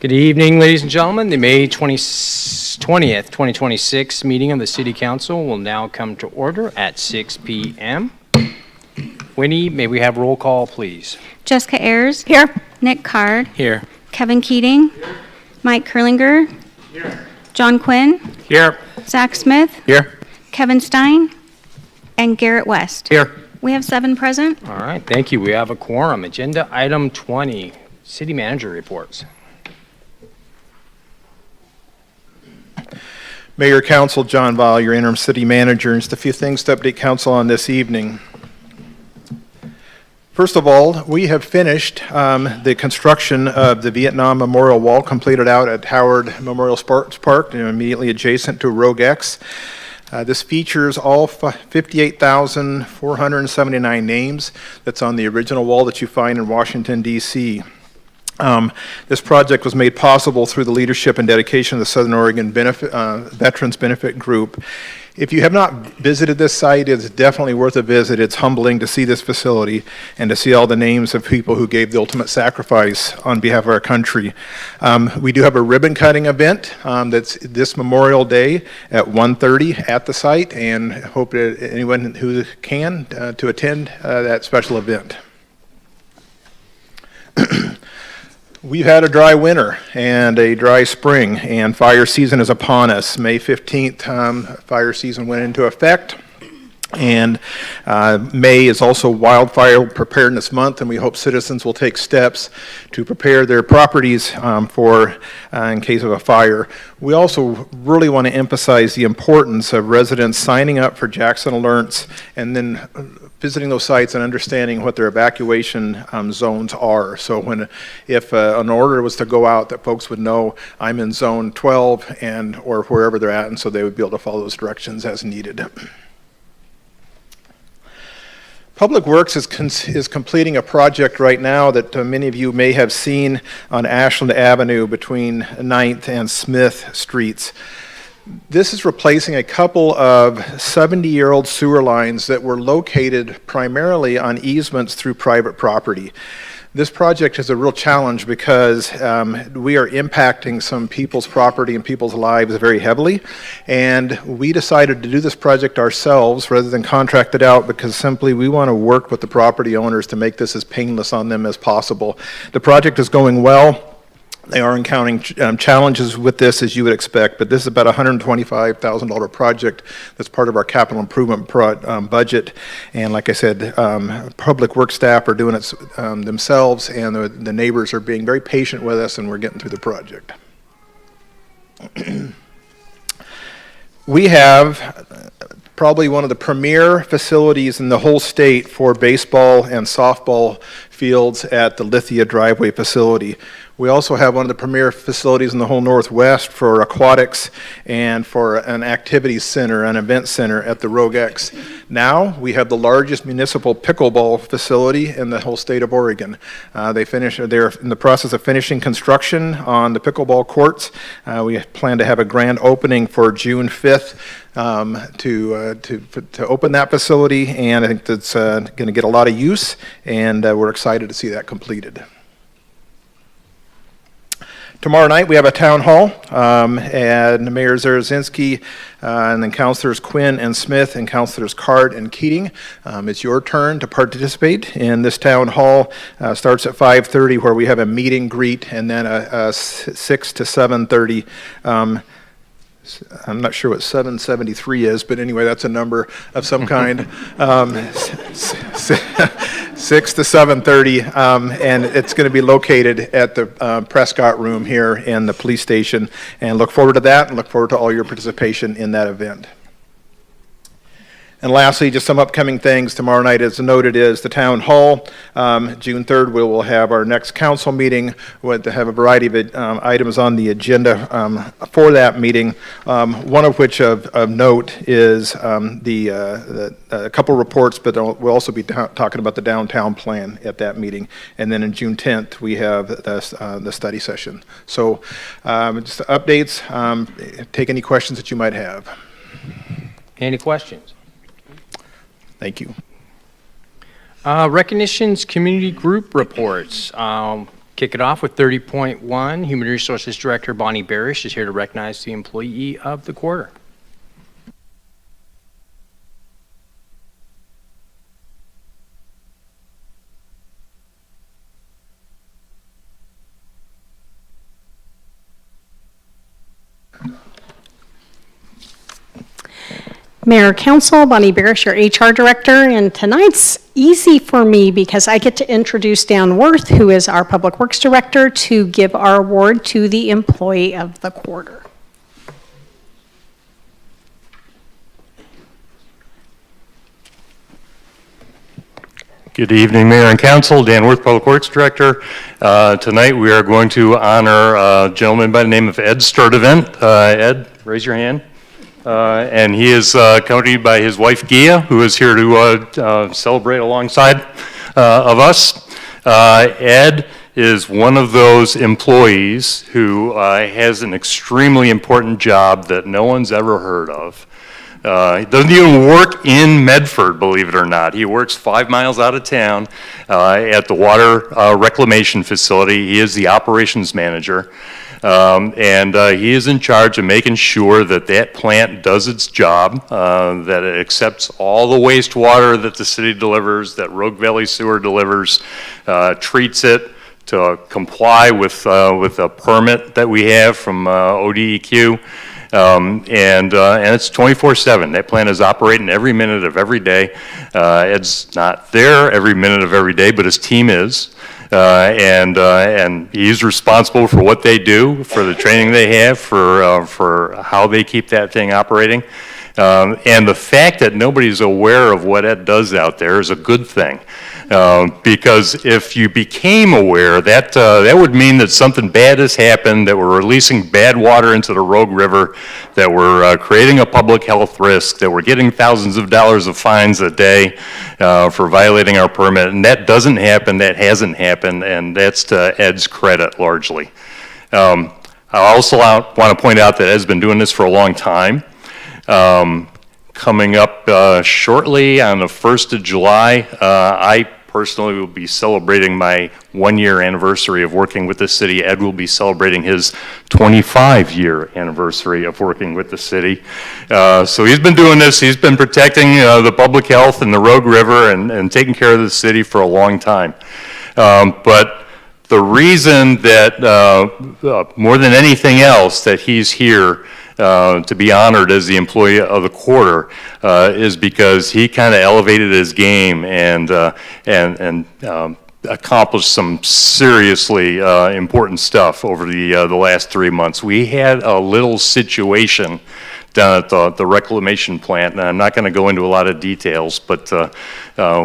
Good evening, ladies and gentlemen. The May 20th, 2026 meeting of the City Council will now come to order at 6 p.m. Winnie, may we have roll call, please? Jessica Ayers. Here. Nick Card. Here. Kevin Keating. Here. Mike Kurlinger. Here. John Quinn. Here. Zach Smith. Here. Kevin Stein. And Garrett West. Here. We have 7 present. All right, thank you. We have a quorum. Agenda item 20, City Manager reports. Mayor, Council, John Vall, your interim city manager, and just a few things to update council on this evening. First of all, we have finished the construction of the Vietnam Memorial Wall, completed out at Howard Memorial Sports Park, immediately adjacent to Rogue X. This features all 58,479 names that's on the original wall that you find in Washington, D.C. This project was made possible through the leadership and dedication of the Southern Oregon Veterans Benefit Group. If you have not visited this site, it's definitely worth a visit. It's humbling to see this facility and to see all the names of people who gave the ultimate sacrifice on behalf of our country. We do have a ribbon cutting event that's this Memorial Day at 1:30 at the site, and hope that anyone who can to attend that special event. We've had a dry winter and a dry spring, and fire season is upon us. May 15th, fire season went into effect, and May is also Wildfire Preparedness Month, and we hope citizens will take steps to prepare their properties in case of a fire. We also really want to emphasize the importance of residents signing up for Jackson Alerts and then visiting those sites and understanding what their evacuation zones are. So if an order was to go out, that folks would know I'm in zone 12 or wherever they're at, and so they would be able to follow those directions as needed. Public Works is completing a project right now that many of you may have seen on Ashland Avenue between 9th and Smith Streets. This is replacing a couple of 70-year-old sewer lines that were located primarily on easements through private property. This project is a real challenge because we are impacting some people's property and people's lives very heavily, and we decided to do this project ourselves rather than contract it out because simply we want to work with the property owners to make this as painless on them as possible. The project is going well. They are encountering challenges with this, as you would expect, but this is about a $125,000 project that's part of our capital improvement budget. And like I said, Public Works staff are doing it themselves, and the neighbors are being very patient with us, and we're getting through the project. We have probably one of the premier facilities in the whole state for baseball and softball fields at the Lithia Driveway facility. We also have one of the premier facilities in the whole Northwest for aquatics and for an activities center, an event center at the Rogue X. Now we have the largest municipal pickleball facility in the whole state of Oregon. They're in the process of finishing construction on the pickleball courts. We plan to have a grand opening for June 5th to open that facility, and I think that's going to get a lot of use, and we're excited to see that completed. Tomorrow night we have a town hall, and Mayor Zarazinski and then Councilors Quinn and Smith and Councilors Card and Keating. It's your turn to participate in this town hall. Starts at 5:30 where we have a meet and greet, and then a 6 to 7:30. I'm not sure what 773 is, but anyway, that's a number of some kind. 6 to 7:30, and it's going to be located at the Prescott Room here in the police station. And look forward to that, and look forward to all your participation in that event. And lastly, just some upcoming things. Tomorrow night, as noted, is the town hall. June 3rd, we will have our next council meeting. We'll have a variety of items on the agenda for that meeting. One of which of note is a couple reports, but we'll also be talking about the downtown plan at that meeting. And then on June 10th, we have the study session. So just updates. Take any questions that you might have. Any questions? Thank you. Recognitions community group reports. Can Kick it off with 30.1. Human Resources Director Bonnie Barish is here to recognize the employee of the quarter. Mayor, Council, Bonnie Barish, your HR Director, and tonight's easy for me because I get to introduce Dan Worth, who is our Public Works Director, to give our award to the Employee of the Quarter. Good evening, Mayor and Council. Dan Worth, Public Works Director. Tonight we are going to honor a gentleman by the name of Ed Sturdivant. Ed, raise your hand. And he is accompanied by his wife, Gia, who is here to celebrate alongside of us. Ed is one of those employees who has an extremely important job that no one's ever heard of. He doesn't even work in Medford, believe it or not. He works 5 miles out of town at the water reclamation facility. He is the operations manager. And he is in charge of making sure that that plant does its job, that it accepts all the wastewater that the city delivers, that Rogue Valley Sewer delivers, treats it to comply with a permit that we have from ODEQ. And it's 24/7. That plant is operating every minute of every day. Ed's not there every minute of every day, but his team is. And he's responsible for what they do, for the training they have, for how they keep that thing operating. And the fact that nobody's aware of what Ed does out there is a good thing. Because if you became aware, that would mean that something bad has happened, that we're releasing bad water into the Rogue River, that we're creating a public health risk, that we're getting thousands of dollars of fines a day for violating our permit. And that doesn't happen, that hasn't happened, and that's to Ed's credit largely. I also want to point out that Ed's been doing this for a long time. Coming up shortly on the 1st of July, I personally will be celebrating my 1-year anniversary of working with the city. Ed will be celebrating his 25-year anniversary of working with the city. So he's been doing this, he's been protecting the public health in the Rogue River and taking care of the city for a long time. But the reason that, more than anything else, that he's here to be honored as the employee of the quarter is because he kind of elevated his game and accomplished some seriously important stuff over the last 3 months. We had a little situation down at the reclamation plant, and I'm not going to go into a lot of details, but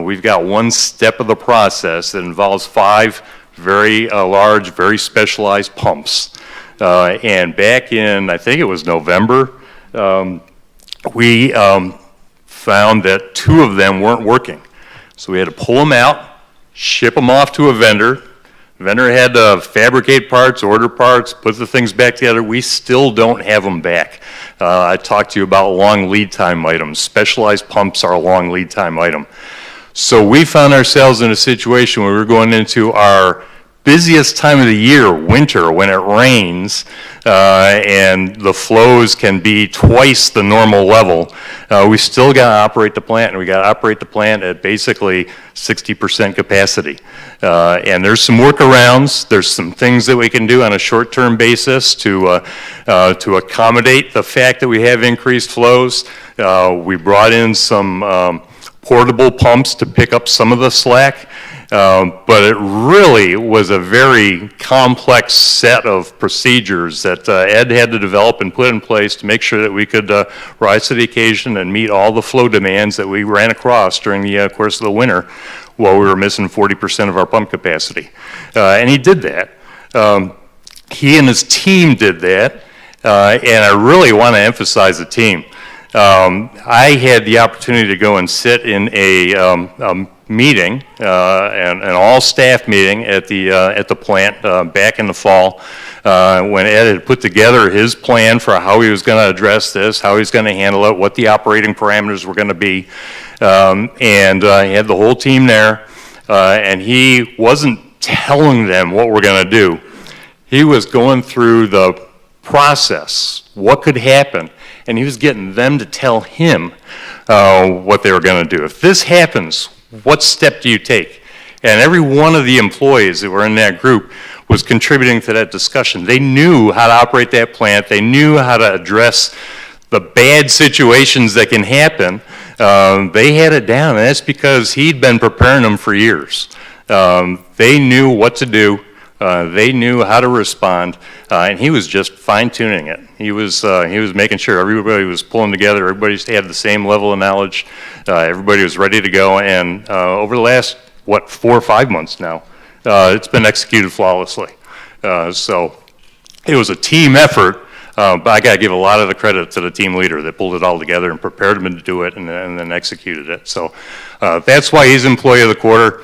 we've got one step of the process that involves 5 very large, very specialized pumps. And back in, I think it was November, we found that 2 of them weren't working. So we had to pull them out, ship them off to a vendor. The vendor had to fabricate parts, order parts, put the things back together. We still don't have them back. I talked to you about long lead time items. Specialized pumps are a long lead time item. So we found ourselves in a situation where we were going into our busiest time of the year, winter, when it rains, and the flows can be twice the normal level. We still got to operate the plant, and we got to operate the plant at basically 60% capacity. And there's some workarounds. There's some things that we can do on a short-term basis to accommodate the fact that we have increased flows. We brought in some portable pumps to pick up some of the slack. But it really was a very complex set of procedures that Ed had to develop and put in place to make sure that we could rise to the occasion and meet all the flow demands that we ran across during the course of the winter while we were missing 40% of our pump capacity. And he did that. He and his team did that, and I really want to emphasize the team. I had the opportunity to go and sit in a meeting, an all-staff meeting at the plant back in the fall when Ed had put together his plan for how he was going to address this, how he was going to handle it, what the operating parameters were going to be, and he had the whole team there, and he wasn't telling them what we're going to do. He was going through the process, what could happen, and he was getting them to tell him what they were going to do. If this happens, what step do you take? And every one of the employees that were in that group was contributing to that discussion. They knew how to operate that plant. They knew how to address the bad situations that can happen. They had it down, and that's because he'd been preparing them for years. They knew what to do. They knew how to respond, and he was just fine-tuning it. He was making sure everybody was pulling together, everybody had the same level of knowledge, everybody was ready to go, and over the last, 4 or 5 months now, it's been executed flawlessly. So it was a team effort, but I got to give a lot of the credit to the team leader that pulled it all together and prepared him to do it and then executed it. So that's why he's Employee of the Quarter.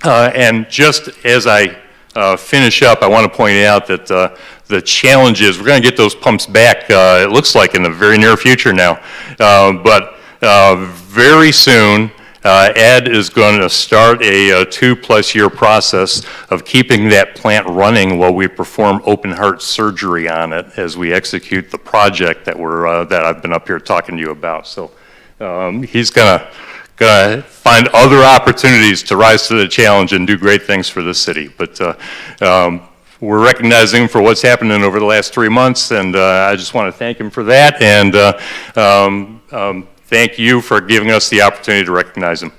And just as I finish up, I want to point out that the challenge is we're going to get those pumps back, it looks like in the very near future now. But very soon, Ed is going to start a 2+ year process of keeping that plant running while we perform open heart surgery on it as we execute the project that I've been up here talking to you about. So he's gonna find other opportunities to rise to the challenge and do great things for the city. But we're recognizing him for what's happening over the last 3 months, and I just want to thank him for that, and thank you for giving us the opportunity to recognize him.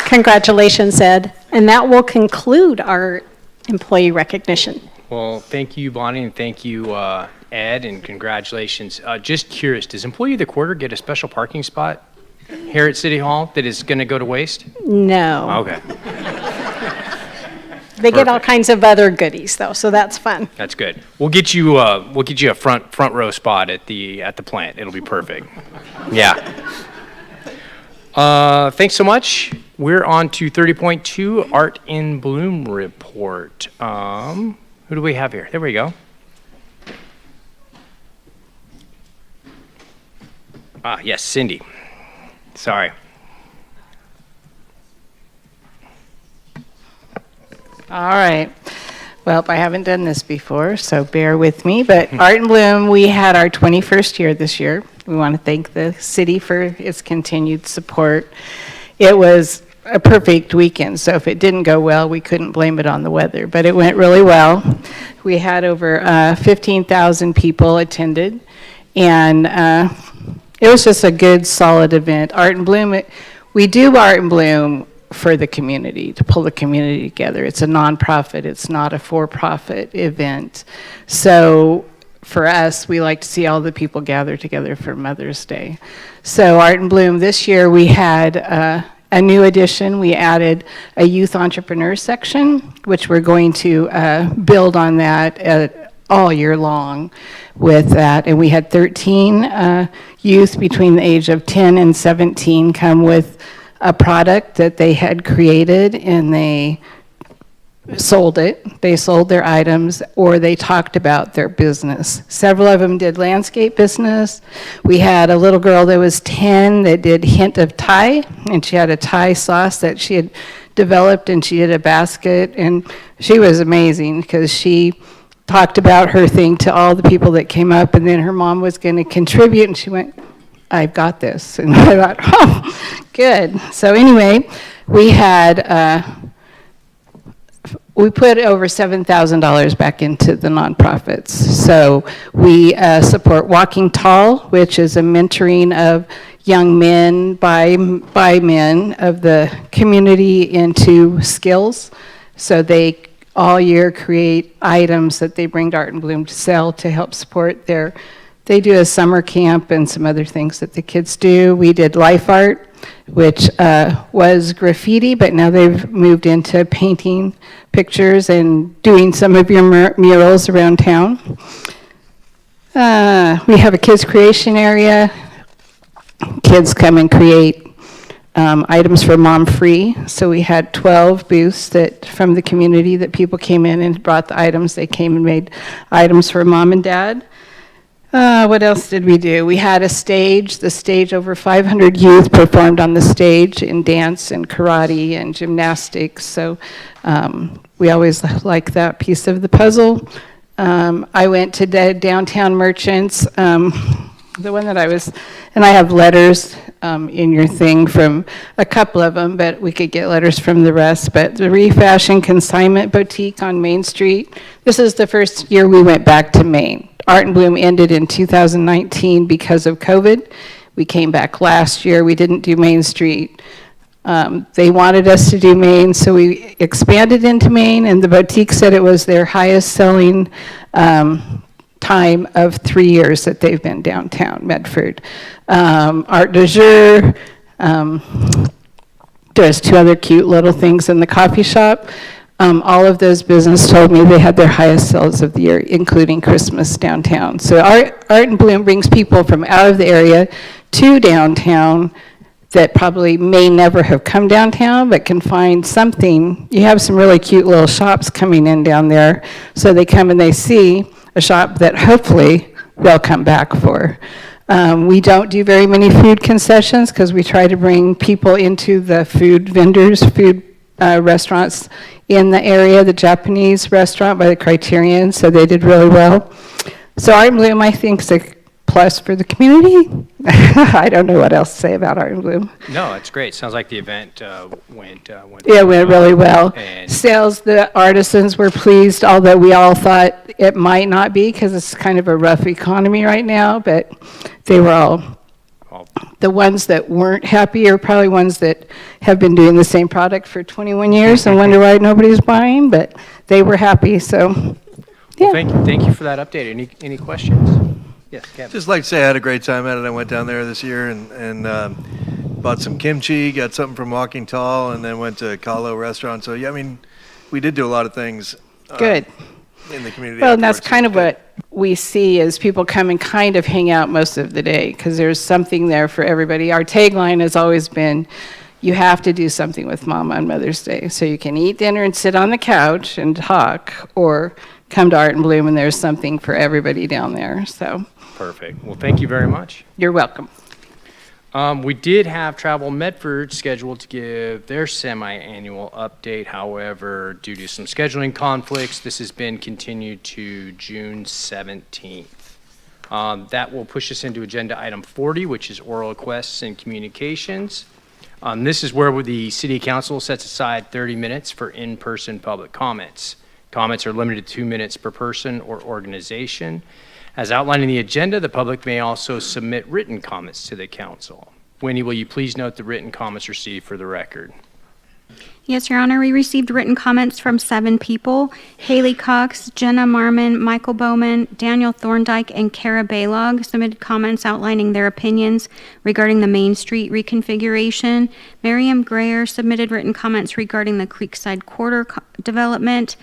Congratulations, Ed. And that will conclude our employee recognition. Well, thank you, Bonnie, and thank you, Ed, and congratulations. Just curious, does Employee of the Quarter get a special parking spot here at City Hall that is going to go to waste? No. Okay, They get all kinds of other goodies, though, so that's fun. that's good. We'll get you a front row spot at the plant. It'll be perfect. Yeah. Thanks so much. We're on to 30.2, Art in Bloom report. Who do we have here? There we go. Yes, Cindy. Sorry. All right. Well, I haven't done this before, so bear with me. But Art in Bloom, we had our 21st year this year. We want to thank the city for its continued support. It was a perfect weekend, so if it didn't go well, we couldn't blame it on the weather, but it went really well. We had over 15,000 people attended, and it was just a good, solid event. Art in Bloom, we do Art in Bloom for the community, to pull the community together. It's a nonprofit, it's not a for-profit event. So for us, we like to see all the people gather together for Mother's Day. So Art in Bloom, this year we had a new addition. We added a youth entrepreneur section, which we're going to build on that all year long with that. And we had 13 youth between the age of 10 and 17 come with a product that they had created, and they sold it. They sold their items, or they talked about their business. Several of them did landscape business. We had a little girl that was 10 that did hint of Thai, and she had a Thai sauce that she had developed, and she did a basket, and she was amazing because she talked about her thing to all the people that came up, and then her mom was going to contribute, and she went, "I've got this." And I thought, oh, good. So anyway, we had we put over $7,000 back into the nonprofits. So we support Walking Tall, which is a mentoring of young men by men of the community into skills. So they all year create items that they bring to Art and Bloom to sell to help support they do a summer camp and some other things that the kids do. We did life art, which was graffiti, but now they've moved into painting pictures and doing some of your murals around town. We have a kids creation area. Kids come and create items for Mom Free. So we had 12 booths from the community that people came in and brought the items. They came and made items for Mom and Dad. What else did we do? We had a stage. The stage, over 500 youth performed on the stage in dance and karate and gymnastics. So we always like that piece of the puzzle. I went to Downtown Merchants. The one that and I have letters in your thing from a couple of them, but we could get letters from the rest. But the Refashion Consignment Boutique on Main Street, this is the first year we went back to Maine. Art and Bloom ended in 2019 because of COVID. We came back last year. We didn't do Main Street. They wanted us to do Maine, so we expanded into Maine, and the boutique said it was their highest selling time of 3 years that they've been downtown Medford. Art de Jour, there's 2 other cute little things in the coffee shop. All of those businesses told me they had their highest sales of the year, including Christmas downtown. So Art and Bloom brings people from out of the area to downtown that probably may never have come downtown, but can find something. You have some really cute little shops coming in down there, so they come and they see a shop that hopefully they'll come back for. We don't do very many food concessions because we try to bring people into the food vendors, restaurants in the area, the Japanese restaurant by the Criterion, so they did really well. So Art and Bloom, I think, is a plus for the community. I don't know what else to say about Art and Bloom. No, it's great. Sounds like the event went Yeah, it went really well. And Sales, the artisans were pleased, although we all thought it might not be because it's kind of a rough economy right now, but they were all. The ones that weren't happy are probably ones that have been doing the same product for 21 years and wonder why nobody's buying, but they were happy, so, yeah. Well, thank you for that update. Any questions? Yes, Kevin. Just like to say I had a great time at it. I went down there this year and bought some kimchi, got something from Walking Tall, and then went to Kalo restaurant. So, yeah, I mean, we did do a lot of things. Good. In the community. Well, and that's afterwards. kind of what we see is people come and kind of hang out most of the day because there's something there for everybody. Our tagline has always been, you have to do something with Mom on Mother's Day. So you can eat dinner and sit on the couch and talk, or come to Art and Bloom and there's something for everybody down there. So Perfect. Well, thank you very much. you're welcome. We did have Travel Medford scheduled to give their semi-annual update. However, due to some scheduling conflicts, this has been continued to June 17th. That will push us into agenda item 40, which is oral requests and communications. This is where the City Council sets aside 30 minutes for in-person public comments. Comments are limited to 2 minutes per person or organization. As outlined in the agenda, the public may also submit written comments to the council. Winnie, will you please note the written comments received for the record? Yes, Your Honor, we received written comments from 7 people: Haley Cox, Jenna Marmon, Michael Bowman, Daniel Thorndike, and Kara Baylog submitted comments outlining their opinions regarding the Main Street reconfiguration. Miriam Grayer submitted written comments regarding the Creekside Quarter development,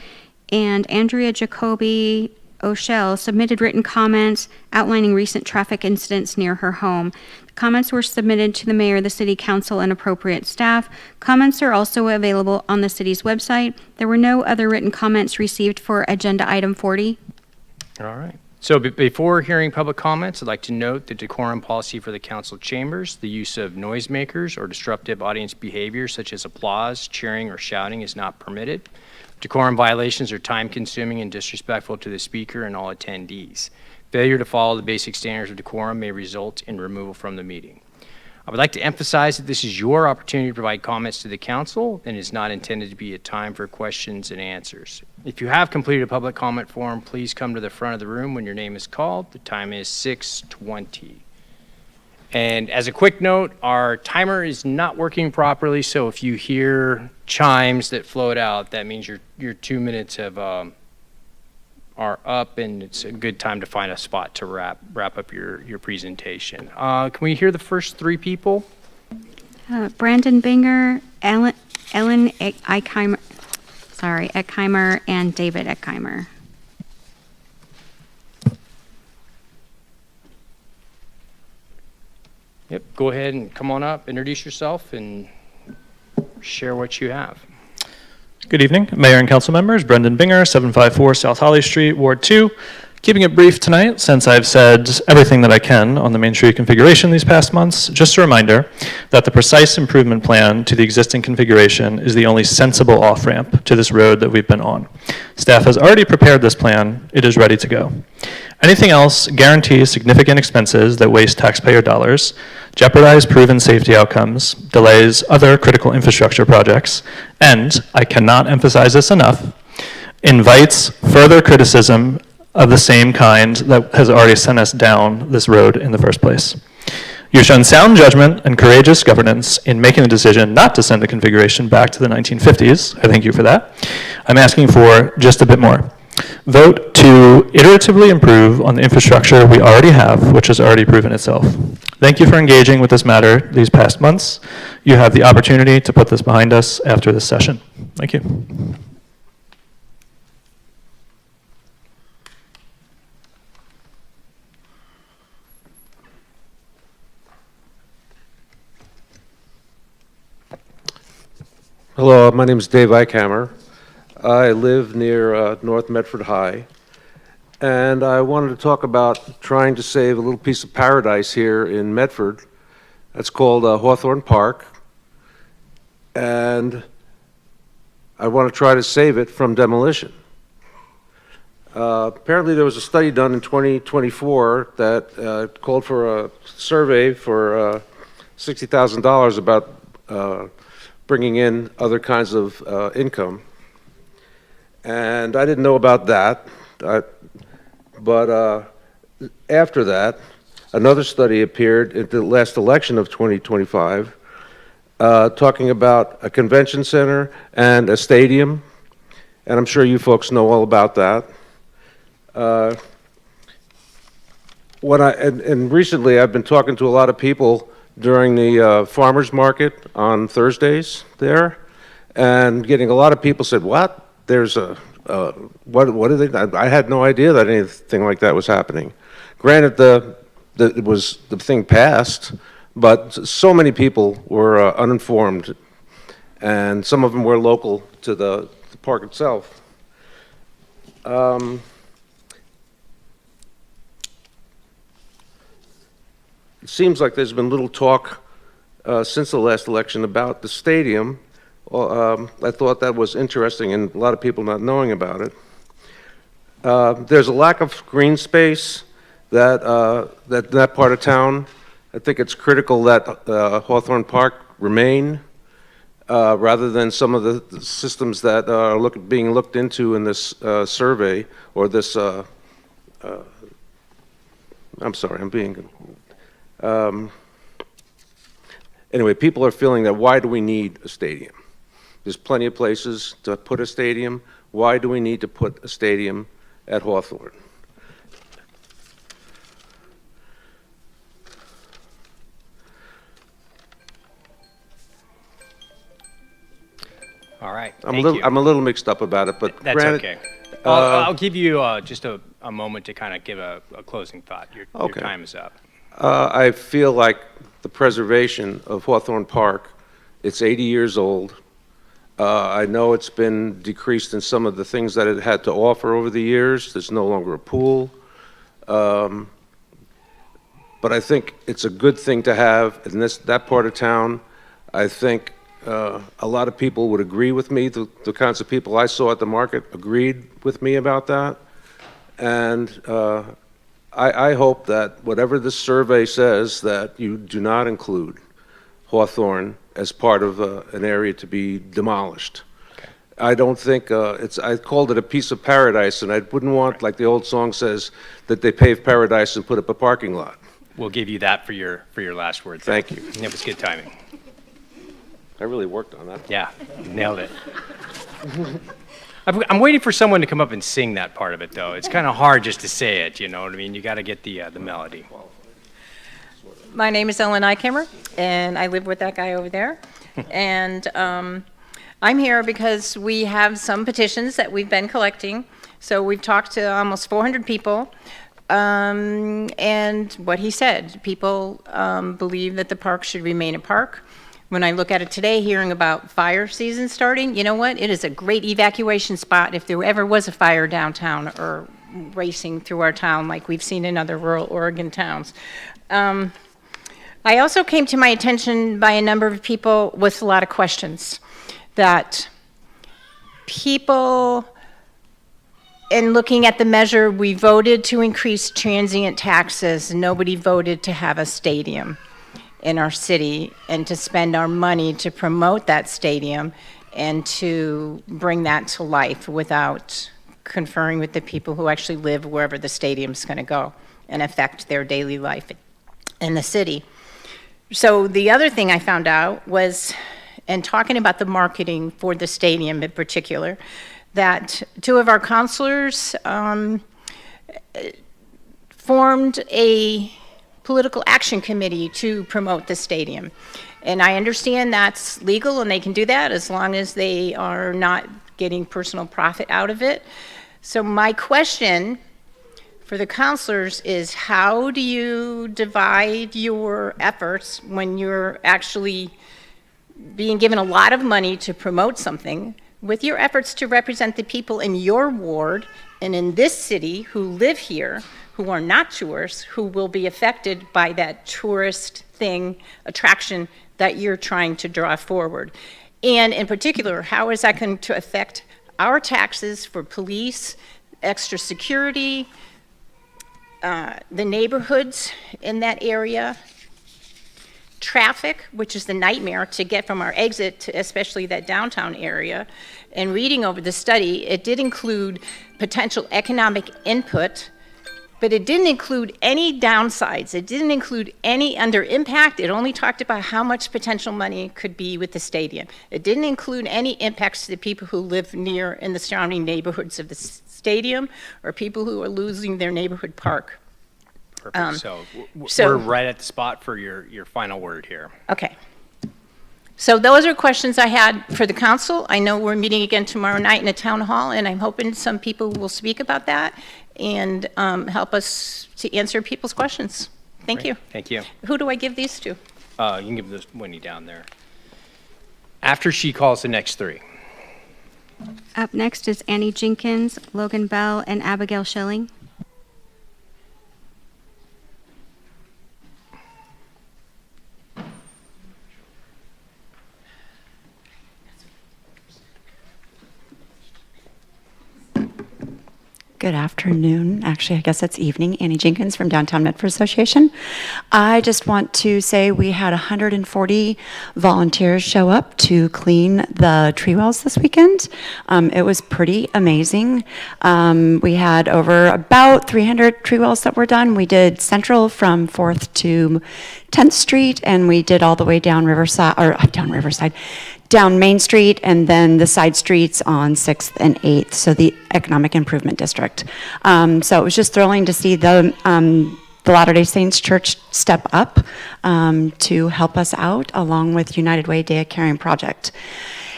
and Andrea Jacoby O'Shell submitted written comments outlining recent traffic incidents near her home. The comments were submitted to the mayor, the city council, and appropriate staff. Comments are also available on the city's website. There were no other written comments received for agenda item 40. All right. So before hearing public comments, I'd like to note the decorum policy for the council chambers. The use of noisemakers or disruptive audience behavior such as applause, cheering, or shouting is not permitted. Decorum violations are time-consuming and disrespectful to the speaker and all attendees. Failure to follow the basic standards of decorum may result in removal from the meeting. I would like to emphasize that this is your opportunity to provide comments to the council and is not intended to be a time for questions and answers. If you have completed a public comment form, please come to the front of the room when your name is called. The time is 6:20. And as a quick note, our timer is not working properly, so if you hear chimes that float out, that means your 2 minutes are up, and it's a good time to find a spot to wrap up your presentation. Can we hear the first three people? Brandon Binger, Ellen Eckheimer, Eckheimer, and David Eckheimer. Yep, go ahead and come on up, introduce yourself, and share what you have. Good evening, Mayor and Council members. Brendan Binger, 754 South Holly Street, Ward 2. Keeping it brief tonight, since I've said everything that I can on the Main Street configuration these past months, just a reminder that the precise improvement plan to the existing configuration is the only sensible off-ramp to this road that we've been on. Staff has already prepared this plan. It is ready to go. Anything else guarantees significant expenses that waste taxpayer dollars, jeopardize proven safety outcomes, delays other critical infrastructure projects, and, I cannot emphasize this enough, invites further criticism of the same kind that has already sent us down this road in the first place. You've shown sound judgment and courageous governance in making the decision not to send the configuration back to the 1950s. I thank you for that. I'm asking for just a bit more. Vote to iteratively improve on the infrastructure we already have, which has already proven itself. Thank you for engaging with this matter these past months. You have the opportunity to put this behind us after this session. Thank you. Hello, my name is Dave Eichhammer. I live near North Medford High, and I wanted to talk about trying to save a little piece of paradise here in Medford. That's called Hawthorne Park, and I want to try to save it from demolition. Apparently there was a study done in 2024 that called for a survey for $60,000 about bringing in other kinds of income. And I didn't know about that, but after that, another study appeared at the last election of 2025, talking about a convention center and a stadium, and I'm sure you folks know all about that. Recently I've been talking to a lot of people during the farmers market on Thursdays there, and getting a lot of people said, "What? There's a what are they?" I had no idea that anything like that was happening. Granted, the thing passed, but so many people were uninformed, and some of them were local to the park itself. It seems like there's been little talk since the last election about the stadium. I thought that was interesting, and a lot of people not knowing about it. There's a lack of green space that part of town. I think it's critical that Hawthorne Park remain, rather than some of the systems that are being looked into in this survey, or this, I'm sorry, I'm being, anyway, people are feeling that why do we need a stadium? There's plenty of places to put a stadium. Why do we need to put a stadium at Hawthorne? All right, I'm a little mixed up about it, but that's granted, okay. I'll give you just a moment to kind of give a closing thought. Your Okay. time is up. I feel like the preservation of Hawthorne Park, it's 80 years old. I know it's been decreased in some of the things that it had to offer over the years. There's no longer a pool. But I think it's a good thing to have in that part of town. I think a lot of people would agree with me. The kinds of people I saw at the market agreed with me about that. And I hope that whatever this survey says, that you do not include Hawthorne as part of an area to be demolished. I don't think I called it a piece of paradise, and I wouldn't want, like the old song says, that they pave paradise and put up a parking lot. We'll give you that for your last word. Thank you. It was good timing. I really worked on that. Yeah, nailed it. I'm waiting for someone to come up and sing that part of it, though. It's kind of hard just to say it, you know what I mean? You got to get the melody. My name is Ellen Eichhammer, and I live with that guy over there. And I'm here because we have some petitions that we've been collecting. So we've talked to almost 400 people. And what he said, people believe that the park should remain a park. When I look at it today, hearing about fire season starting, you know what? It is a great evacuation spot if there ever was a fire downtown or racing through our town like we've seen in other rural Oregon towns. I also came to my attention by a number of people with a lot of questions that people, in looking at the measure, we voted to increase transient taxes. Nobody voted to have a stadium in our city and to spend our money to promote that stadium and to bring that to life without conferring with the people who actually live wherever the stadium's going to go and affect their daily life in the city. So the other thing I found out was, and talking about the marketing for the stadium in particular, that two of our counselors formed a political action committee to promote the stadium. And I understand that's legal and they can do that as long as they are not getting personal profit out of it. So my question for the counselors is, how do you divide your efforts when you're actually being given a lot of money to promote something with your efforts to represent the people in your ward and in this city who live here, who are not tourists, who will be affected by that tourist attraction that you're trying to draw forward? And in particular, how is that going to affect our taxes for police, extra security, the neighborhoods in that area, traffic, which is the nightmare to get from our exit to especially that downtown area. And reading over the study, it did include potential economic input, but it didn't include any downsides. It didn't include any under impact. It only talked about how much potential money could be with the stadium. It didn't include any impacts to the people who live near in the surrounding neighborhoods of the stadium or people who are losing their neighborhood park. Perfect. So we're right at the spot for your final word here. Okay. So those are questions I had for the council. I know we're meeting again tomorrow night in a town hall, and I'm hoping some people will speak about that and help us to answer people's questions. Thank you. Thank you. Who do I give these to? You can give this Winnie down there. After she calls the next three. Up next is Annie Jenkins, Logan Bell, and Abigail Schilling. Good afternoon. Actually, I guess it's evening. Annie Jenkins from Downtown Medford Association. I just want to say we had 140 volunteers show up to clean the tree wells this weekend. It was pretty amazing. We had over about 300 tree wells that were done. We did Central from 4th to 10th Street, and we did all the way down down Main Street, and then the side streets on 6th and 8th, so the Economic Improvement District. So it was just thrilling to see the Latter-day Saints Church step up to help us out, along with United Way Day of Caring Project.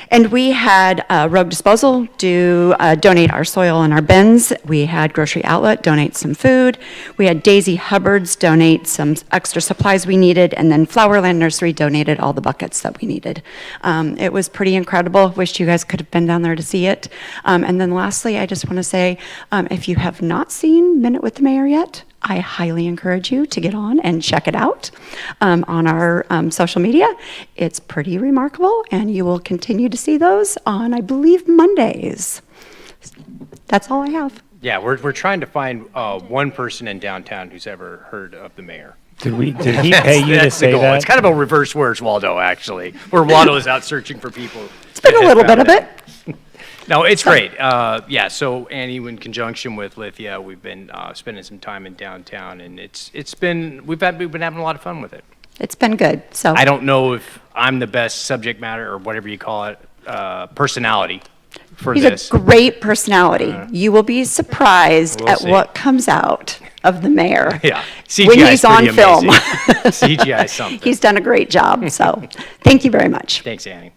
And we had Rogue Disposal donate our soil and our bins. We had Grocery Outlet donate some food. We had Daisy Hubbard's donate some extra supplies we needed, and then Flowerland Nursery donated all the buckets that we needed. It was pretty incredible. Wished you guys could have been down there to see it. And then lastly, I just want to say, if you have not seen Minute with the Mayor yet, I highly encourage you to get on and check it out on our social media. It's pretty remarkable, and you will continue to see those on, I believe, Mondays. That's all I have. Yeah, we're trying to find one person in downtown who's ever heard of the mayor. Did he pay you to That's the say goal. that? It's kind of a reverse Where's Waldo, actually, where Waldo is out searching for people. It's been a little bit of it. No, it's great. Yeah, so Annie, in conjunction with Lithia, we've been spending some time in downtown, and we've been having a lot of fun with it. It's been good, so. I don't know if I'm the best subject matter or whatever you call it, personality for He's this. a great personality. You will be surprised We'll at see. what comes out of the mayor. Yeah, CGI when is he's on pretty film. amazing. CGI is something. He's done a great job, so thank you very much. Thanks, Annie.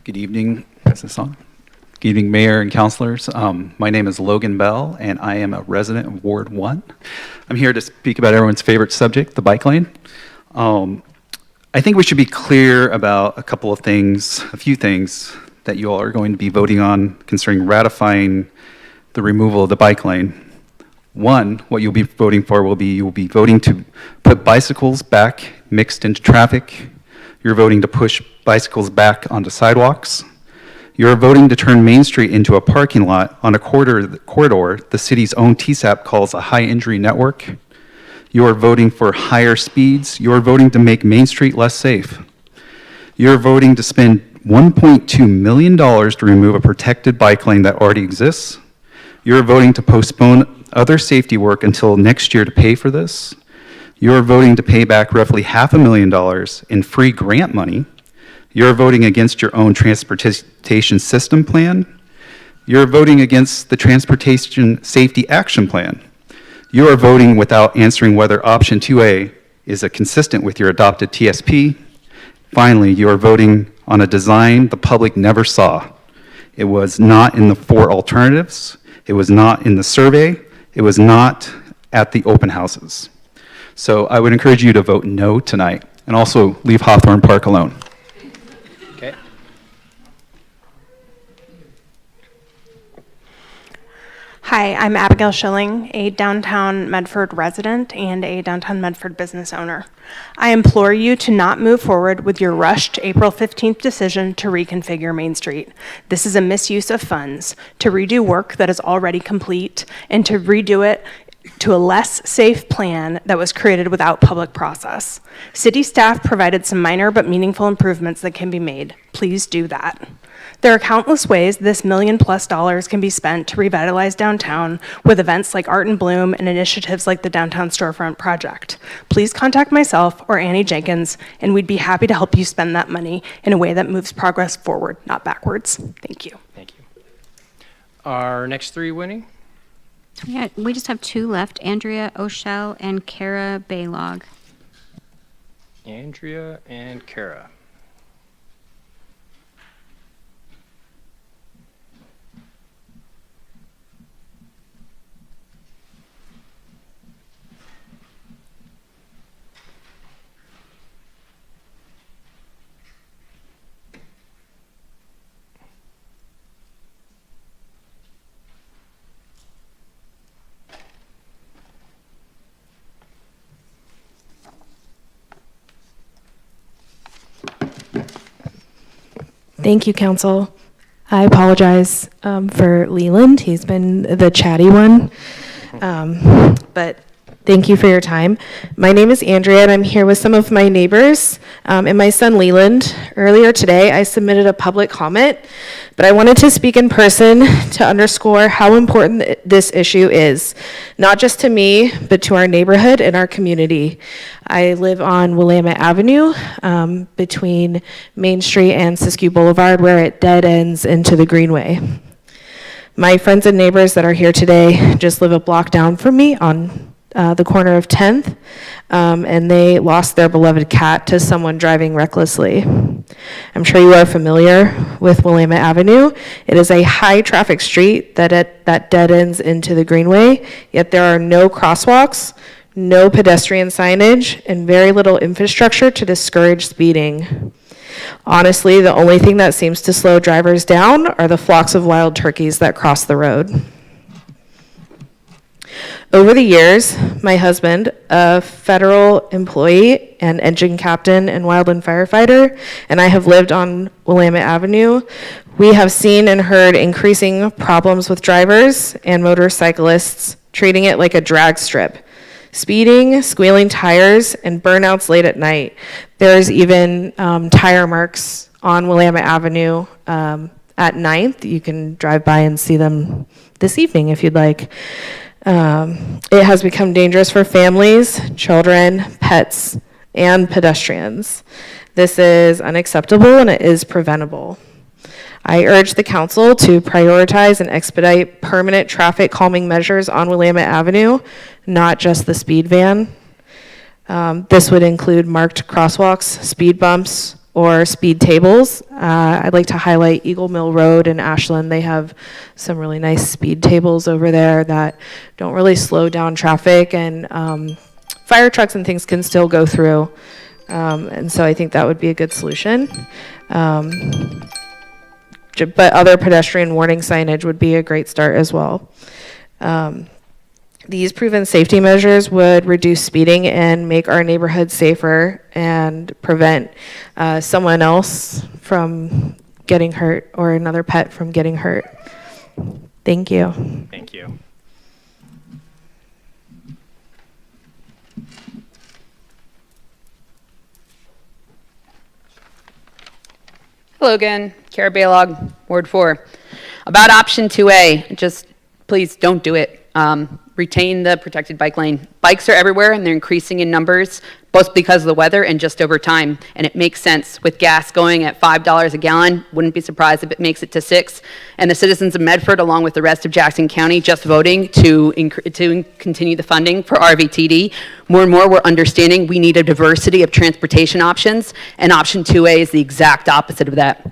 Good evening. Is this on? Good evening, Mayor and councilors. My name is Logan Bell, and I am a resident of Ward 1. I'm here to speak about everyone's favorite subject, the bike lane. I think we should be clear about a few things that you all are going to be voting on concerning ratifying the removal of the bike lane. One, what you'll be voting for you'll be voting to put bicycles back mixed into traffic. You're voting to push bicycles back onto sidewalks. You're voting to turn Main Street into a parking lot on a corridor the city's own TSAP calls a high injury network. You're voting for higher speeds. You're voting to make Main Street less safe. You're voting to spend $1.2 million to remove a protected bike lane that already exists. You're voting to postpone other safety work until next year to pay for this. You're voting to pay back roughly $500,000 in free grant money. You're voting against your own transportation system plan. You're voting against the Transportation Safety Action Plan. You are voting without answering whether option 2A is consistent with your adopted TSP. Finally, you are voting on a design the public never saw. It was not in the 4 alternatives. It was not in the survey. It was not at the open houses. So I would encourage you to vote no tonight, and also leave Hawthorne Park alone. Okay. Hi, I'm Abigail Schilling, a downtown Medford resident and a downtown Medford business owner. I implore you to not move forward with your rushed April 15th decision to reconfigure Main Street. This is a misuse of funds to redo work that is already complete and to redo it to a less safe plan that was created without public process. City staff provided some minor but meaningful improvements that can be made. Please do that. There are countless ways this $1 million+ can be spent to revitalize downtown with events like Art and Bloom and initiatives like the Downtown Storefront Project. Please contact myself or Annie Jenkins, and we'd be happy to help you spend that money in a way that moves progress forward, not backwards. Thank you. Thank you. Our next 3 winning? Yeah, we just have 2 left, Andrea O'Shell and Kara Baylog. Andrea and Kara. Thank you, Council. I apologize for Leland. He's been the chatty one. But thank you for your time. My name is Andrea, and I'm here with some of my neighbors and my son Leland. Earlier today, I submitted a public comment, but I wanted to speak in person to underscore how important this issue is, not just to me, but to our neighborhood and our community. I live on Willamette Avenue between Main Street and Siskiyou Boulevard, where it dead ends into the Greenway. My friends and neighbors that are here today just live a block down from me on the corner of 10th, and they lost their beloved cat to someone driving recklessly. I'm sure you are familiar with Willamette Avenue. It is a high-traffic street that dead ends into the Greenway, yet there are no crosswalks, no pedestrian signage, and very little infrastructure to discourage speeding. Honestly, the only thing that seems to slow drivers down are the flocks of wild turkeys that cross the road. Over the years, my husband, a federal employee and engine captain and wildland firefighter, and I have lived on Willamette Avenue. We have seen and heard increasing problems with drivers and motorcyclists treating it like a drag strip. Speeding, squealing tires, and burnouts late at night. There's even tire marks on Willamette Avenue at 9th. You can drive by and see them this evening if you'd like. It has become dangerous for families, children, pets, and pedestrians. This is unacceptable and it is preventable. I urge the council to prioritize and expedite permanent traffic calming measures on Willamette Avenue, not just the speed van. This would include marked crosswalks, speed bumps, or speed tables. I'd like to highlight Eagle Mill Road in Ashland. They have some really nice speed tables over there that don't really slow down traffic, and fire trucks and things can still go through. And so I think that would be a good solution. But other pedestrian warning signage would be a great start as well. These proven safety measures would reduce speeding and make our neighborhood safer and prevent someone else from getting hurt or another pet from getting hurt. Thank you. Thank you. Hello again, Kara Baylog, Ward 4. About option 2A, just please don't do it. Retain the protected bike lane. Bikes are everywhere and they're increasing in numbers, both because of the weather and just over time. And it makes sense with gas going at $5 a gallon. Wouldn't be surprised if it makes it to $6. And the citizens of Medford, along with the rest of Jackson County, just voting to continue the funding for RVTD. More and more, we're understanding we need a diversity of transportation options, and option 2A is the exact opposite of that.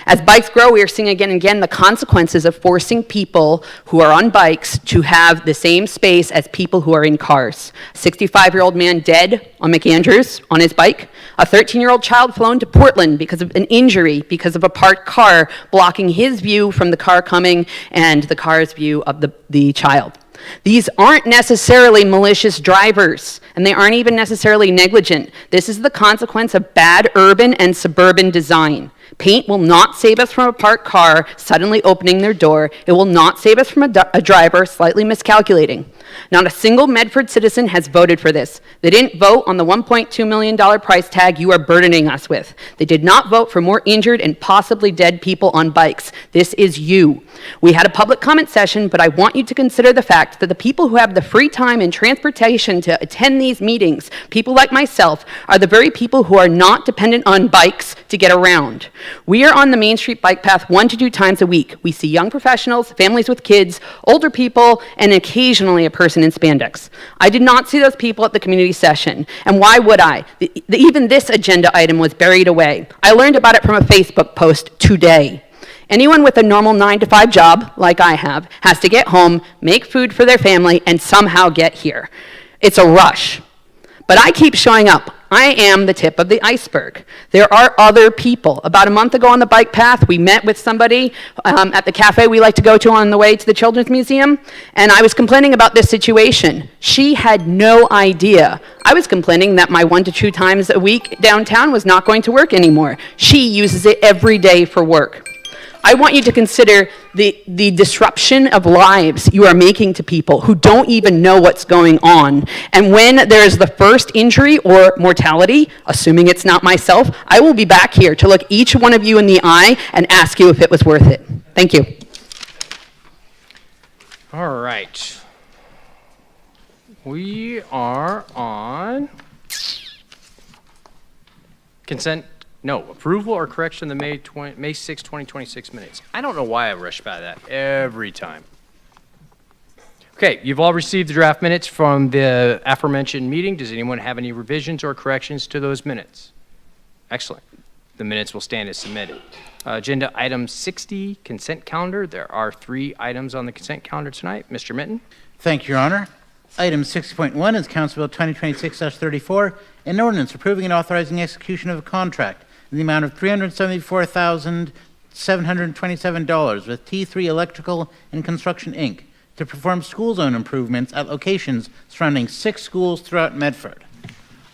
As bikes grow, we are seeing again and again the consequences of forcing people who are on bikes to have the same space as people who are in cars. 65-year-old man dead on McAndrews on his bike. A 13-year-old child flown to Portland because of an injury because of a parked car blocking his view from the car coming and the car's view of the child. These aren't necessarily malicious drivers, and they aren't even necessarily negligent. This is the consequence of bad urban and suburban design. Paint will not save us from a parked car suddenly opening their door. It will not save us from a driver slightly miscalculating. Not a single Medford citizen has voted for this. They didn't vote on the $1.2 million price tag you are burdening us with. They did not vote for more injured and possibly dead people on bikes. This is you. We had a public comment session, but I want you to consider the fact that the people who have the free time and transportation to attend these meetings, people like myself, are the very people who are not dependent on bikes to get around. We are on the Main Street bike path 1 to 2 times a week. We see young professionals, families with kids, older people, and occasionally a person in spandex. I did not see those people at the community session, and why would I? Even this agenda item was buried away. I learned about it from a Facebook post today. Anyone with a normal 9-to-5 job, like I have, has to get home, make food for their family, and somehow get here. It's a rush. But I keep showing up. I am the tip of the iceberg. There are other people. About a month ago on the bike path, we met with somebody at the cafe we like to go to on the way to the Children's Museum, and I was complaining about this situation. She had no idea. I was complaining that my 1 to 2 times a week downtown was not going to work anymore. She uses it every day for work. I want you to consider the disruption of lives you are making to people who don't even know what's going on. And when there's the first injury or mortality, assuming it's not myself, I will be back here to look each one of you in the eye and ask you if it was worth it. Thank you. All right. We are on approval or correction of the May 6, 2026 minutes. I don't know why I rush by that every time. Okay, you've all received the draft minutes from the aforementioned meeting. Does anyone have any revisions or corrections to those minutes? Excellent. The minutes will stand as submitted. Agenda item 60, consent calendar. There are 3 items on the consent calendar tonight. Mr. Mitten. Thank you, Your Honor. Item 60.1 is Council Bill 2026-34, an ordinance approving and authorizing execution of a contract in the amount of $374,727 with T3 Electrical and Construction, Inc. to perform school zone improvements at locations surrounding 6 schools throughout Medford.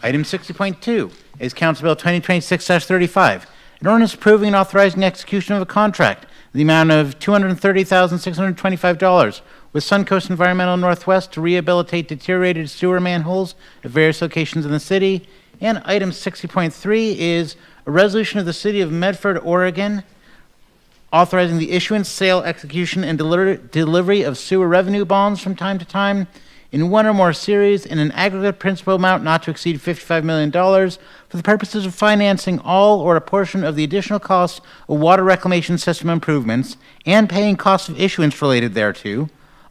Item 60.2 is Council Bill 2026-35, an ordinance approving and authorizing execution of a contract in the amount of $230,625 with Suncoast Environmental Northwest to rehabilitate deteriorated sewer manholes at various locations in the city. And item 60.3 is a resolution of the City of Medford, Oregon, authorizing the issuance, sale, execution, and delivery of sewer revenue bonds from time to time in one or more series in an aggregate principal amount not to exceed $55 million for the purposes of financing all or a portion of the additional costs of water reclamation system improvements and paying costs of issuance related thereto,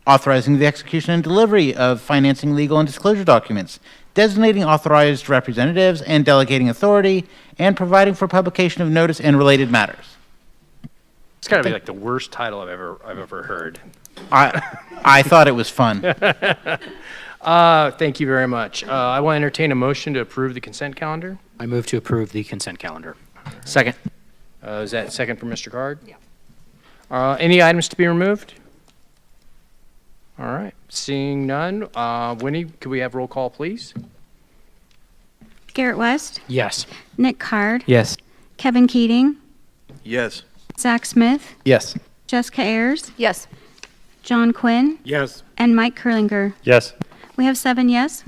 authorizing the execution and delivery of financing legal and disclosure documents, designating authorized representatives and delegating authority, and providing for publication of notice and related matters. It's got to be like the worst title I've ever heard. I thought it was fun. Thank you very much. I will entertain a motion to approve the consent calendar. I move to approve the consent calendar. Second. Is that second for Mr. Card? Yeah. Any items to be removed? All right. Seeing none, Winnie, could we have roll call, please? Garrett West, Yes. Nick Card, Yes. Kevin Keating, Yes. Zach Smith, Yes. Jessica Ayers, Yes. John Quinn, Yes. and Mike Kurlinger. Yes. We have 7 yes.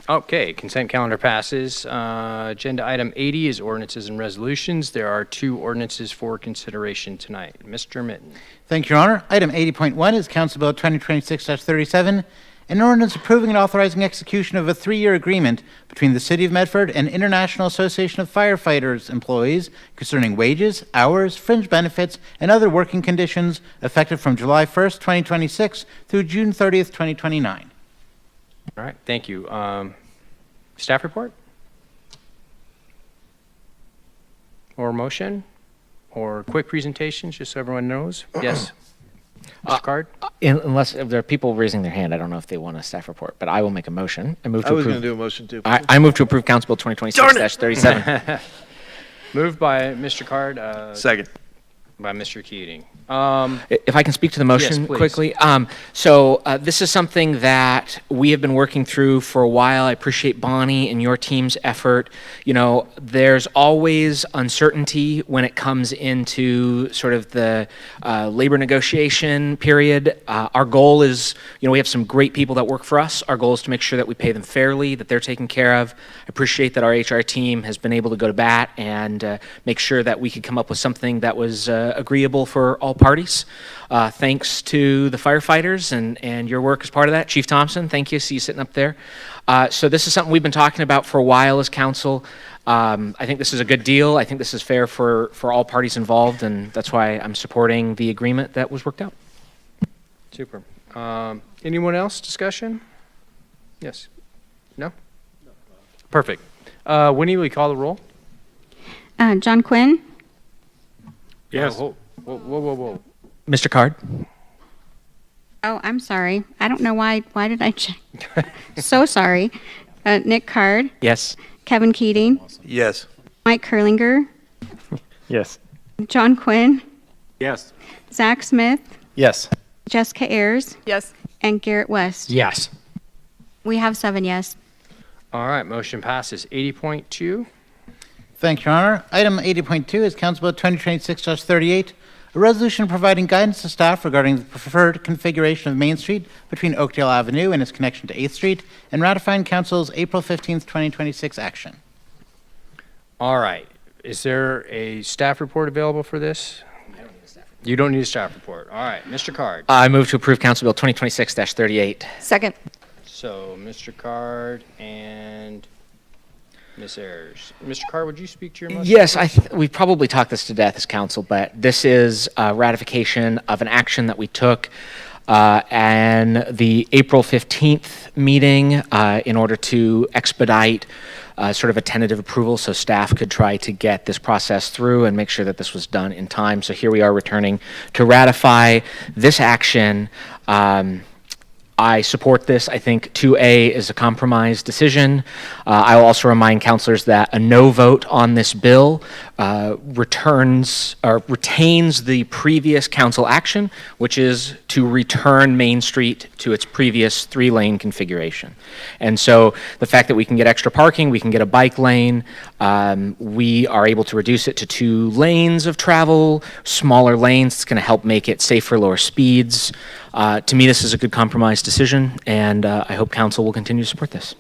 Okay, consent calendar passes. Agenda item 80 is ordinances and resolutions. There are 2 ordinances for consideration tonight. Mr. Mitten. Thank you, Your Honor. Item 80.1 is Council Bill 2026-37, an ordinance approving and authorizing execution of a 3-year agreement between the City of Medford and International Association of Firefighters Employees concerning wages, hours, fringe benefits, and other working conditions effective from July 1st, 2026 through June 30th, 2029. All right, thank you. Staff report? Or motion? Or quick presentations, just so everyone knows? Yes. Mr. Card? Unless if there are people raising their hand, I don't know if they want a staff report, but I will make a motion. I move to I was approve. going to do a motion too. I move to approve Council Bill 2026-37. Moved by Mr. Card. Second. By Mr. Keating. If I can speak to the motion please. quickly. So this is something that we have been working through for a while. I appreciate Bonnie and your team's effort. You know, there's always uncertainty when it comes into sort of the labor negotiation period. Our goal is, you know, we have some great people that work for us. Our goal is to make sure that we pay them fairly, that they're taken care of. I appreciate that our HR team has been able to go to bat and make sure that we could come up with something that was agreeable for all parties. Thanks to the firefighters and your work as part of that. Chief Thompson, thank you. See you sitting up there. So this is something we've been talking about for a while as council. I think this is a good deal. I think this is fair for all parties involved, and that's why I'm supporting the agreement that was worked out. Super. Anyone else? Discussion? Yes. No? Perfect. Winnie, will you call the roll? John Quinn, Yes. Whoa. Mr. Card? oh, I'm sorry. I don't know why did I check? So sorry. Nick Card, Yes. Kevin Keating, Yes. Mike Kurlinger, Yes. John Quinn, Yes. Zach Smith, Yes. Jessica Ayers, Yes. and Garrett West. Yes. We have 7 yes. All right, motion passes. 80.2. Thank you, Your Honor. Item 80.2 is Council Bill 2026-38, a resolution providing guidance to staff regarding the preferred configuration of Main Street between Oakdale Avenue and its connection to 8th Street, and ratifying Council's April 15th, 2026 action. All right. Is there a staff report available for this? You don't need a staff report. All right, Mr. Card. I move to approve Council Bill 2026-38. Second. So, Mr. Card and Ms. Ayers. Mr. Card, would you speak to your motion? Yes, we've probably talked this to death as council, but this is a ratification of an action that we took and the April 15th meeting in order to expedite sort of a tentative approval so staff could try to get this process through and make sure that this was done in time. So here we are returning to ratify this action. I support this. I think 2A is a compromise decision. I will also remind councilors that a no vote on this bill retains the previous council action, which is to return Main Street to its previous 3-lane configuration. And so the fact that we can get extra parking, we can get a bike lane, we are able to reduce it to 2 lanes of travel, smaller lanes. It's going to help make it safer, lower speeds. To me, this is a good compromise decision, and I hope council will continue to support this.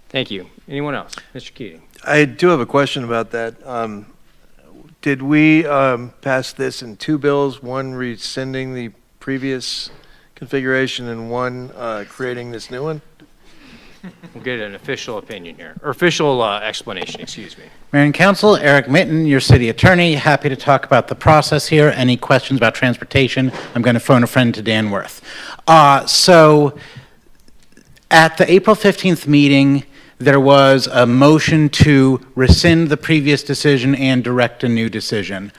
Thank you. Anyone else? Mr. Keating? I do have a question about that. Did we pass this in two bills, one rescinding the previous configuration and one creating this new one? We'll get an official opinion here, or official explanation, excuse me. Mayor and Council, Eric Mitten, your city attorney, happy to talk about the process here. Any questions about transportation? I'm going to phone a friend to Dan Worth. So at the April 15th meeting, there was a motion to rescind the previous decision and direct a new decision.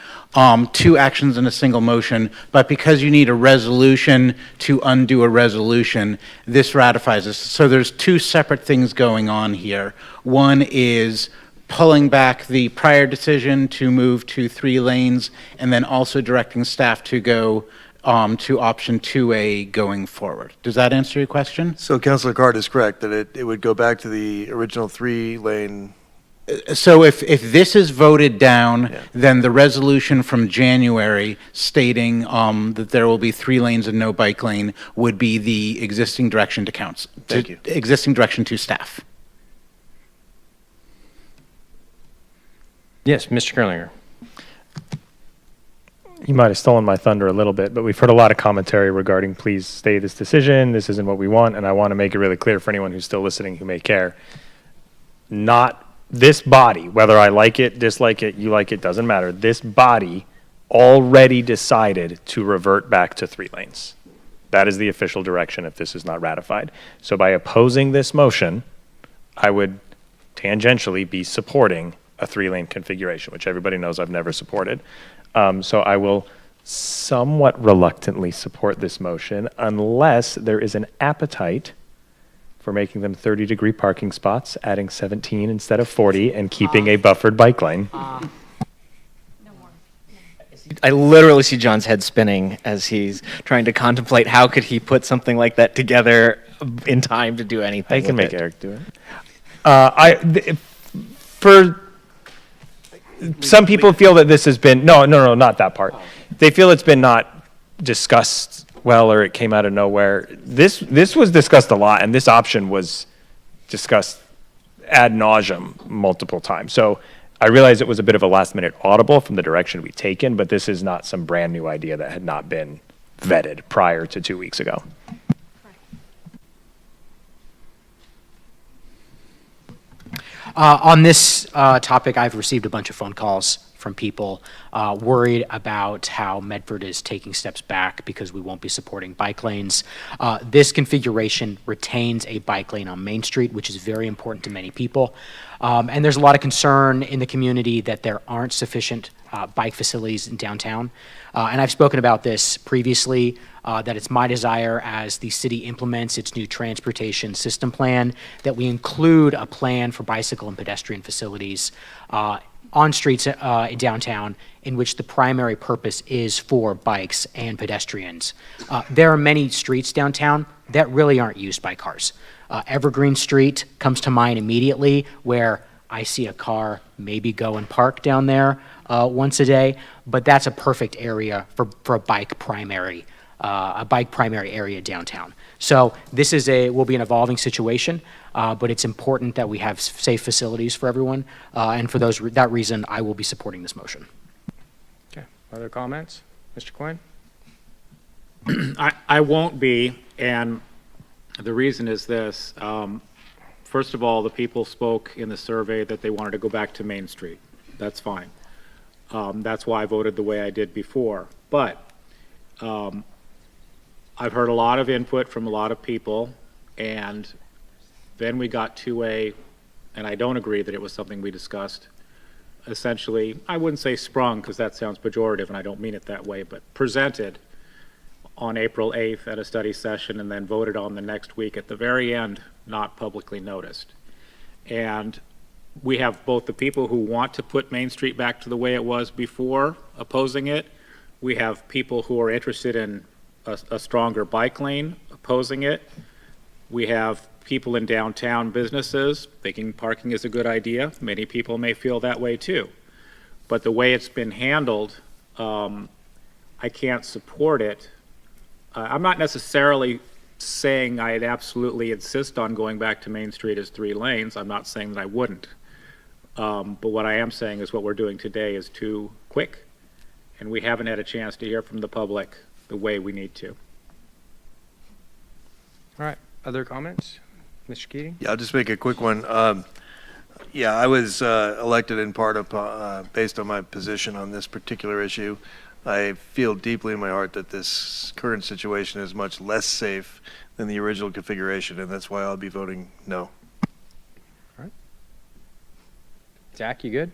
Two actions in a single motion, but because you need a resolution to undo a resolution, this ratifies this. So there's two separate things going on here. One is pulling back the prior decision to move to 3 lanes, and then also directing staff to go to option 2A going forward. Does that answer your question? So Councilor Card is correct that it would go back to the original 3-lane. So if this is voted down, then the resolution from January stating that there will be 3 lanes and no bike lane would be the existing direction to council. Thank you. Existing direction to staff. Yes, Mr. Kerlinger. You might have stolen my thunder a little bit, but we've heard a lot of commentary regarding please stay this decision, this isn't what we want, and I want to make it really clear for anyone who's still listening who may care. Not this body, whether I like it, dislike it, you like it, doesn't matter. This body already decided to revert back to 3 lanes. That is the official direction if this is not ratified. So by opposing this motion, I would tangentially be supporting a 3-lane configuration, which everybody knows I've never supported. So I will somewhat reluctantly support this motion unless there is an appetite for making them 30-degree parking spots, adding 17 instead of 40, and keeping a buffered bike lane. I literally see John's head spinning as he's trying to contemplate how could he put something like that together in time to do anything. I can with make it. Eric do it. For some people feel that this has been, no, not that part. They feel it's been not discussed well, or it came out of nowhere. This was discussed a lot, and this option was discussed ad nauseum multiple times. So I realize it was a bit of a last-minute audible from the direction we've taken, but this is not some brand-new idea that had not been vetted prior to 2 weeks ago. On this topic, I've received a bunch of phone calls from people worried about how Medford is taking steps back because we won't be supporting bike lanes. This configuration retains a bike lane on Main Street, which is very important to many people. And there's a lot of concern in the community that there aren't sufficient bike facilities in downtown. And I've spoken about this previously, that it's my desire as the city implements its new transportation system plan that we include a plan for bicycle and pedestrian facilities on streets in downtown in which the primary purpose is for bikes and pedestrians. There are many streets downtown that really aren't used by cars. Evergreen Street comes to mind immediately, where I see a car maybe go and park down there once a day, but that's a perfect area for a bike primary area downtown. So this is will be an evolving situation, but it's important that we have safe facilities for everyone, and for that reason, I will be supporting this motion. Okay, other comments? Mr. Quinn? I won't be, and the reason is this. First of all, the people spoke in the survey that they wanted to go back to Main Street. That's fine. That's why I voted the way I did before. But I've heard a lot of input from a lot of people, and then we got to and I don't agree that it was something we discussed, essentially, I wouldn't say sprung, because that sounds pejorative, and I don't mean it that way, but presented on April 8th at a study session and then voted on the next week at the very end, not publicly noticed. And we have both the people who want to put Main Street back to the way it was before, opposing it. We have people who are interested in a stronger bike lane, opposing it. We have people in downtown businesses thinking parking is a good idea. Many people may feel that way too. But the way it's been handled, I can't support it. I'm not necessarily saying I'd absolutely insist on going back to Main Street as 3 lanes. I'm not saying that I wouldn't. But what I am saying is what we're doing today is too quick, and we haven't had a chance to hear from the public the way we need to. All right, other comments? Mr. Keating? Yeah, I'll just make a quick one. Yeah, I was elected in part based on my position on this particular issue. I feel deeply in my heart that this current situation is much less safe than the original configuration, and that's why I'll be voting no. All right. Zach, you good?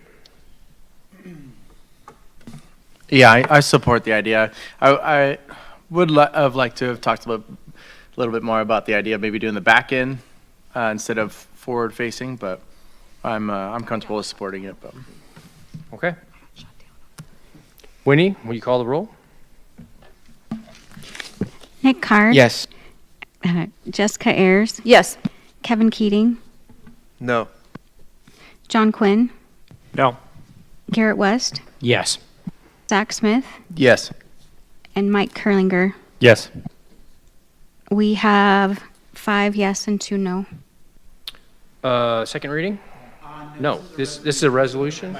Yeah, I support the idea. I would have liked to have talked a little bit more about the idea of maybe doing the back end instead of forward facing, but I'm comfortable with supporting it. But Okay. Winnie, will you call the roll? Nick Card? yes. Jessica Ayers? Yes. Kevin Keating? No. John Quinn? No. Garrett West? Yes. Zach Smith? Yes. And Mike Kurlinger? Yes. We have 5 yes and 2 no. Second reading? No, this is a resolution?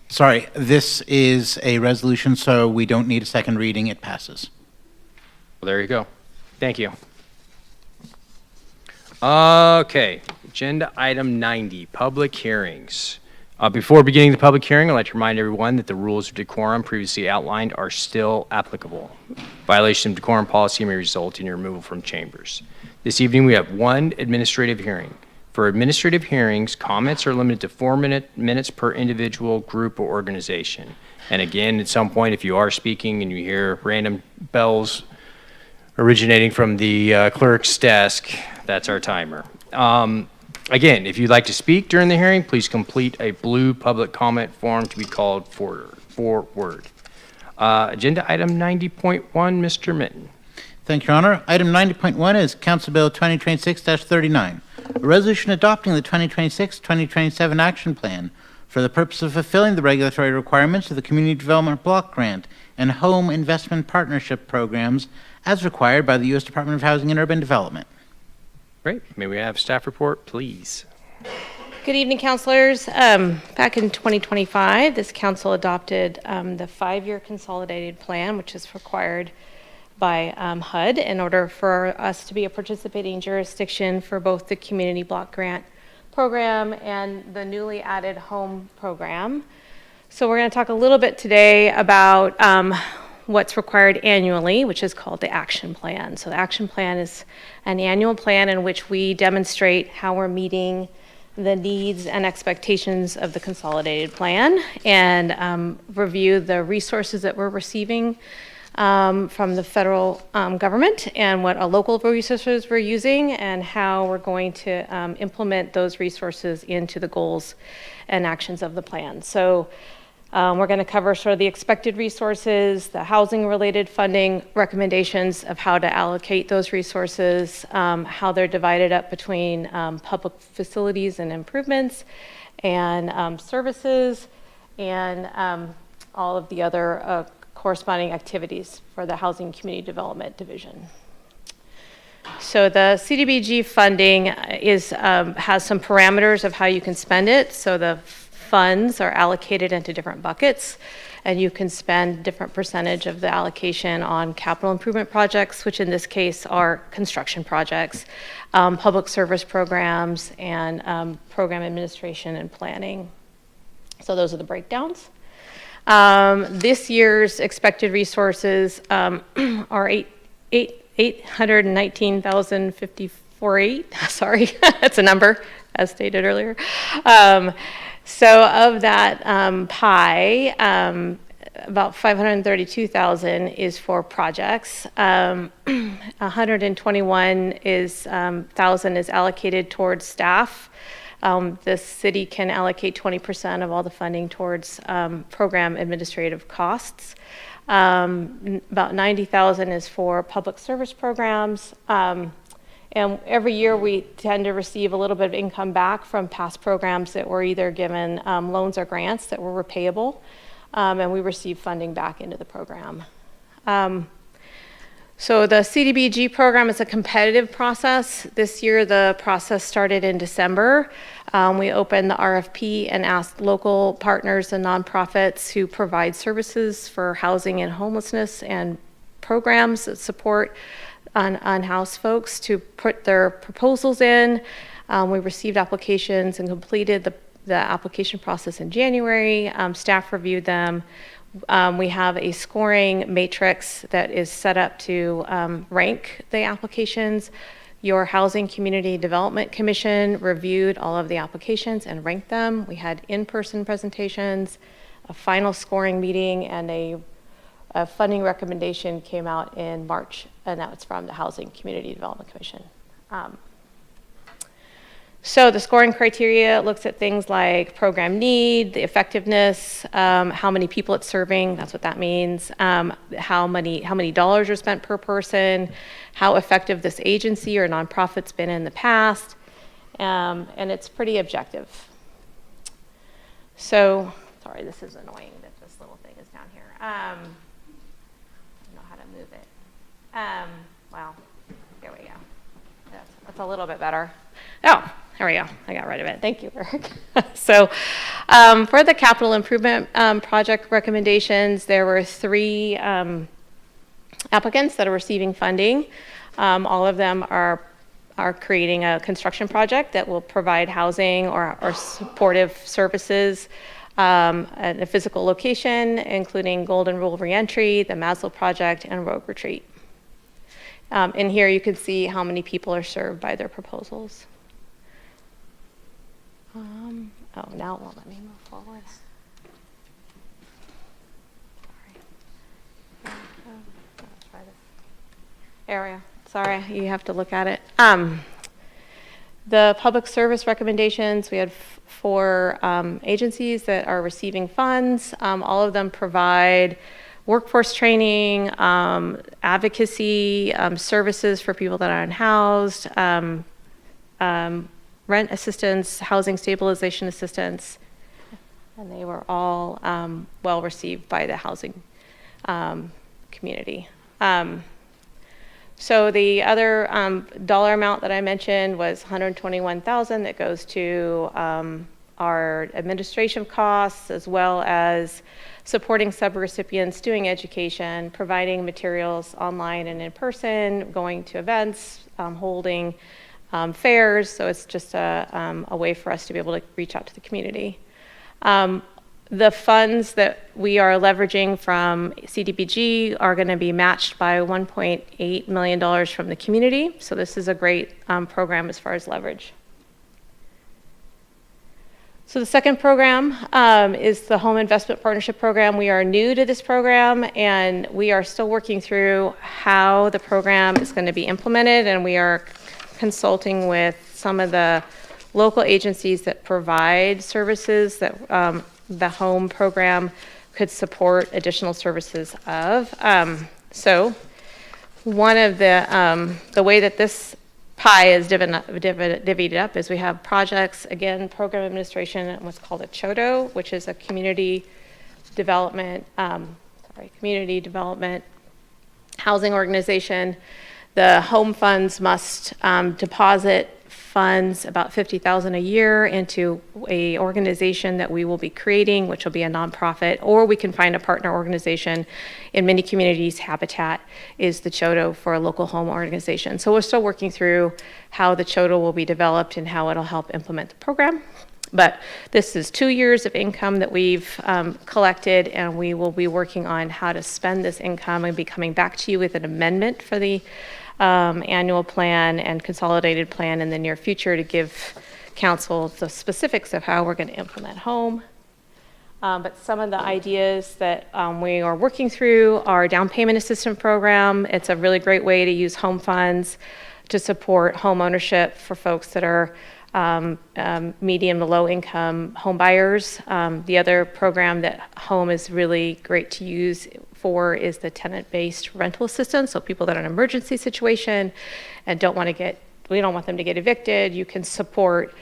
Sorry, this is a resolution, so we don't need a second reading. It passes. Well, there you go. Thank you. Okay, agenda item 90, public hearings. Before beginning the public hearing, I'd like to remind everyone that the rules of decorum previously outlined are still applicable. Violation of decorum policy may result in your removal from chambers. This evening, we have 1 administrative hearing. For administrative hearings, comments are limited to 4 minutes per individual, group, or organization. And again, at some point, if you are speaking and you hear random bells originating from the clerk's desk, that's our timer. Again, if you'd like to speak during the hearing, please complete a blue public comment form to be called forward. Agenda item 90.1, Mr. Minton. Thank you, Your Honor. Item 90.1 is Council Bill 2026-39, a resolution adopting the 2026-2027 action plan for the purpose of fulfilling the regulatory requirements of the Community Development Block Grant and Home Investment Partnership programs as required by the U.S. Department of Housing and Urban Development. Great. May we have staff report, please? Good evening, councilors. Back in 2025, this council adopted the 5-year consolidated plan, which is required by HUD in order for us to be a participating jurisdiction for both the Community Block Grant program and the newly added home program. So we're going to talk a little bit today about what's required annually, which is called the action plan. So the action plan is an annual plan in which we demonstrate how we're meeting the needs and expectations of the consolidated plan and review the resources that we're receiving from the federal government and what local resources we're using and how we're going to implement those resources into the goals and actions of the plan. So we're going to cover sort of the expected resources, the housing-related funding recommendations of how to allocate those resources, how they're divided up between public facilities and improvements, and services, and all of the other corresponding activities for the Housing Community Development Division. So the CDBG funding has some parameters of how you can spend it. So the funds are allocated into different buckets, and you can spend different percentage of the allocation on capital improvement projects, which in this case are construction projects, public service programs, and program administration and planning. So those are the breakdowns. This year's expected resources are 819,054. Sorry, that's a number, as stated earlier. So of that pie, about 532,000 is for projects. 121,000 is allocated towards staff. The city can allocate 20% of all the funding towards program administrative costs. About 90,000 is for public service programs. And every year we tend to receive a little bit of income back from past programs that were either given loans or grants that were repayable. and we received funding back into the program. So the CDBG program is a competitive process. This year, the process started in December. We opened the RFP and asked local partners and nonprofits who provide services for housing and homelessness and programs that support unhoused folks to put their proposals in. We received applications and completed the application process in January. Staff reviewed them. We have a scoring matrix that is set up to rank the applications. Your Housing Community Development Commission reviewed all of the applications and ranked them. We had in-person presentations, a final scoring meeting, and a funding recommendation came out in March, and that was from the Housing Community Development Commission. So the scoring criteria looks at things like program need, the effectiveness, how many people it's serving, that's what that means, how many dollars are spent per person, how effective this agency or nonprofit's been in the past, and it's pretty objective. So, sorry, this is annoying that this little thing is down here. I don't know how to move it. Well, there we go. That's a little bit better. Oh. There we go. I got rid of it. Thank you, Eric. So for the capital improvement project recommendations, there were 3 applicants that are receiving funding. All of them are creating a construction project that will provide housing or supportive services at a physical location, including Golden Rule Reentry, the Maslow Project, and Rogue Retreat. In here, you can see how many people are served by their proposals. Now it won't let me move forward. Sorry. Let's try this area. Sorry, you have to look at it. The public service recommendations, we had 4 agencies that are receiving funds. All of them provide workforce training, advocacy, services for people that are unhoused, rent assistance, housing stabilization assistance, and they were all well received by the housing community. So the other dollar amount that I mentioned was $121,000 that goes to our administration costs, as well as supporting subrecipients, doing education, providing materials online and in person, going to events, holding fairs, so it's just a way for us to be able to reach out to the community. The funds that we are leveraging from CDBG are going to be matched by $1.8 million from the community, so this is a great program as far as leverage. So the second program is the Home Investment Partnership Program. We are new to this program, and we are still working through how the program is going to be implemented, and we are consulting with some of the local agencies that provide services that the home program could support additional services of. So one of the way that this pie is divvied up is we have projects, again, program administration, and what's called a CHODO, which is a community development housing organization. The home funds must deposit funds, about $50,000 a year, into a organization that we will be creating, which will be a nonprofit, or we can find a partner organization. In many communities, Habitat is the CHODO for a local home organization. So we're still working through how the CHODO will be developed and how it'll help implement the program. But this is 2 years of income that we've collected, and we will be working on how to spend this income and be coming back to you with an amendment for the annual plan and consolidated plan in the near future to give council the specifics of how we're going to implement home. But some of the ideas that we are working through are down payment assistance program. It's a really great way to use home funds to support home ownership for folks that are medium to low income home buyers. The other program that home is really great to use for is the tenant-based rental assistance. So people that are in an emergency situation and we don't want them to get evicted, you can support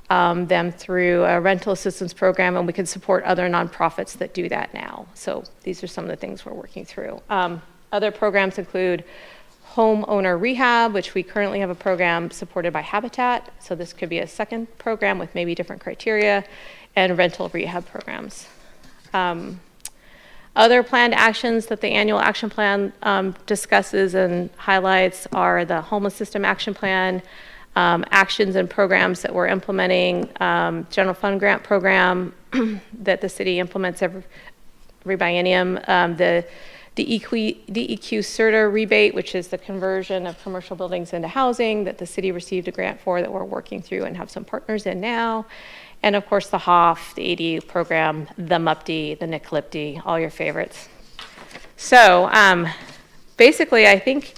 them through a rental assistance program, and we can support other nonprofits that do that now. So these are some of the things we're working through. Other programs include homeowner rehab, which we currently have a program supported by Habitat. So this could be a second program with maybe different criteria, and rental rehab programs. Other planned actions that the annual action plan discusses and highlights are the homeless system action plan, actions and programs that we're implementing, general fund grant program that the city implements every biennium, the DEQ CERTA rebate, which is the conversion of commercial buildings into housing that the city received a grant for that we're working through and have some partners in now. And of course the HOF, the ADU program, the MUPD, the NCLIPD, all your favorites. So basically I think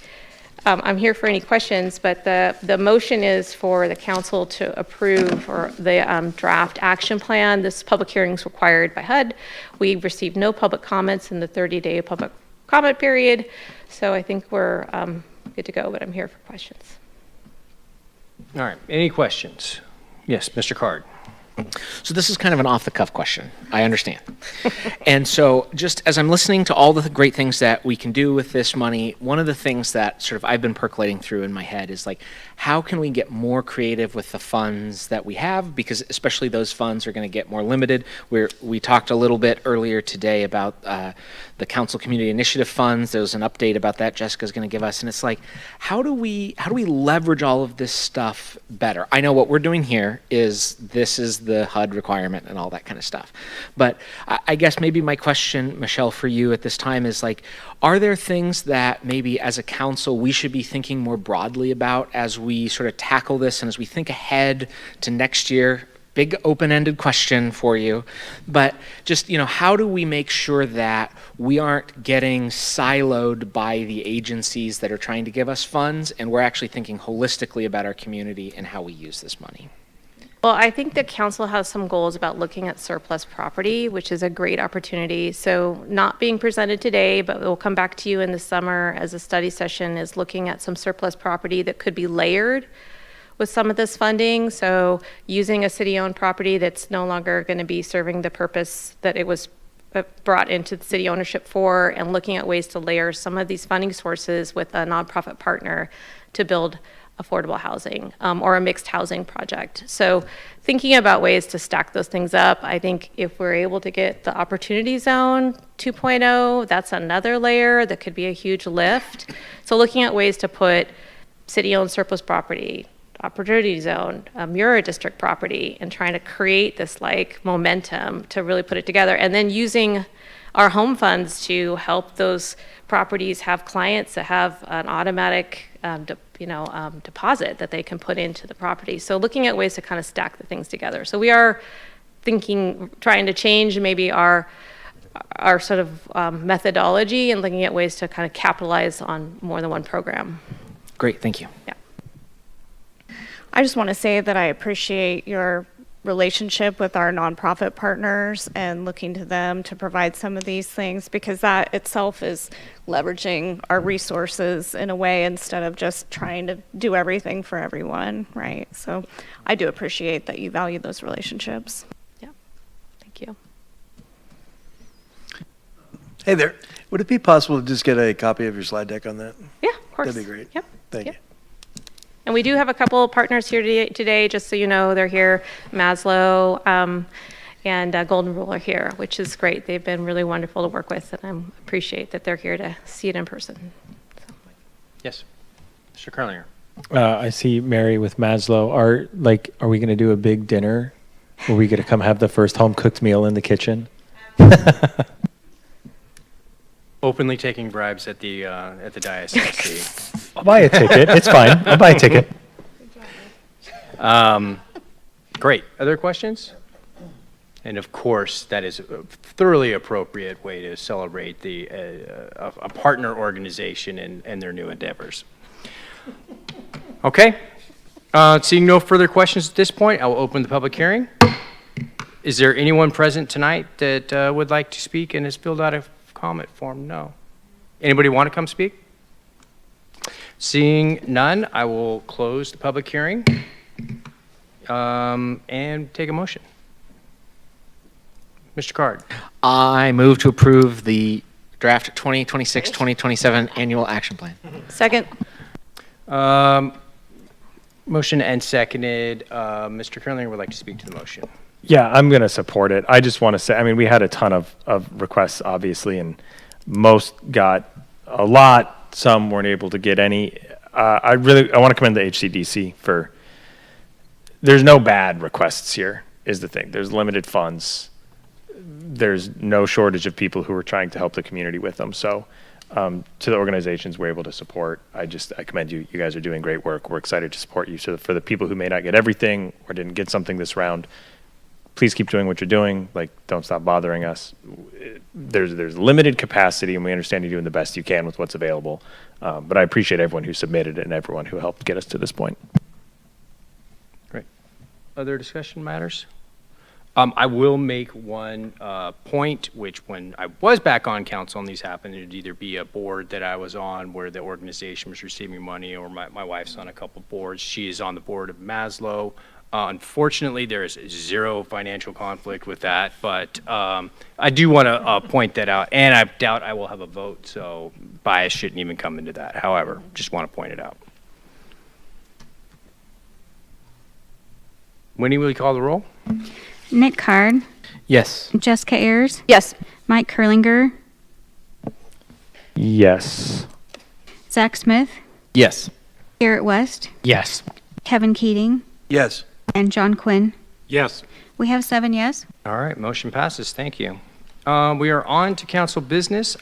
I'm here for any questions, but the motion is for the council to approve or the draft action plan. This public hearing is required by HUD. We received no public comments in the 30-day public comment period. So I think we're good to go, but I'm here for questions. All right, any questions? Yes, Mr. Card. So this is kind of an off-the-cuff question. I understand. And so just as I'm listening to all the great things that we can do with this money, one of the things that sort of I've been percolating through in my head is like, how can we get more creative with the funds that we have? Because especially those funds are going to get more limited. We talked a little bit earlier today about the council community initiative funds. There was an update about that Jessica's going to give us. And it's like, how do we leverage all of this stuff better? I know what we're doing here is this is the HUD requirement and all that kind of stuff. But I guess maybe my question, Michelle, for you at this time is like, are there things that maybe as a council we should be thinking more broadly about as we sort of tackle this and as we think ahead to next year? Big open-ended question for you, but just, how do we make sure that we aren't getting siloed by the agencies that are trying to give us funds and we're actually thinking holistically about our community and how we use this money? Well, I think the council has some goals about looking at surplus property, which is a great opportunity. So not being presented today, but we'll come back to you in the summer as a study session, is looking at some surplus property that could be layered with some of this funding. So using a city-owned property that's no longer going to be serving the purpose that it was brought into the city ownership for, and looking at ways to layer some of these funding sources with a nonprofit partner to build affordable housing or a mixed housing project. So thinking about ways to stack those things up, I think if we're able to get the Opportunity Zone 2.0, that's another layer that could be a huge lift. So looking at ways to put city-owned surplus property, Opportunity Zone, Mura District property, and trying to create this like momentum to really put it together, and then using our home funds to help those properties have clients that have an automatic deposit that they can put into the property. So looking at ways to kind of stack the things together. So we are trying to change maybe our sort of methodology and looking at ways to kind of capitalize on more than one program. Great, thank you. Yeah. I just want to say that I appreciate your relationship with our nonprofit partners and looking to them to provide some of these things, because that itself is leveraging our resources in a way instead of just trying to do everything for everyone, right? So I do appreciate that you value those relationships. Yeah, thank you. Hey there. Would it be possible to just get a copy of your slide deck on that? Yeah, of course. That'd be great. Yep. Thank you. And we do have a couple of partners here today, just so you know, they're here. Maslow and Golden Rule are here, which is great. They've been really wonderful to work with, and I appreciate that they're here to see it in person. So. Yes, Mr. Carlinger. I see Mary with Maslow. Are we going to do a big dinner? Are we going to come have the first home cooked meal in the kitchen? Openly taking bribes at the diocese. I'll buy a ticket. It's fine. I'll buy a ticket. Great. Other questions? And of course, that is a thoroughly appropriate way to celebrate a partner organization and their new endeavors. Okay. Seeing no further questions at this point, I will open the public hearing. Is there anyone present tonight that would like to speak and has filled out a comment form? No. Anybody want to come speak? Seeing none, I will close the public hearing. and take a motion. Mr. Card. I move to approve the draft 2026-2027 annual action plan. Second. Motion and seconded. Mr. Kernlinger would like to speak to the motion. Yeah, I'm going to support it. I just want to say, I mean, we had a ton of requests, obviously, and most got a lot. Some weren't able to get any. I want to commend the HCDC for, there's no bad requests here, is the thing. There's limited funds. There's no shortage of people who are trying to help the community with them. So to the organizations we're able to support, I commend you. You guys are doing great work. We're excited to support you. So for the people who may not get everything or didn't get something this round, please keep doing what you're doing. Like, don't stop bothering us. There's limited capacity, and we understand you're doing the best you can with what's available. But I appreciate everyone who submitted and everyone who helped get us to this point. Great. Other discussion matters? I will make one point, which when I was back on council and these happened, it'd either be a board that I was on where the organization was receiving money, or my wife's on a couple boards. She is on the board of Maslow. Unfortunately, there is zero financial conflict with that, but I do want to point that out, and I doubt I will have a vote, so bias shouldn't even come into that. However, just want to point it out. Winnie, will you call the roll? Nick Card, Yes. Jessica Ayers, Yes. Mike Kurlinger, Yes. Zach Smith, Yes. Garrett West, Yes. Kevin Keating, Yes. and John Quinn. Yes. We have 7 yes. All right, motion passes. Thank you. We are on to council business.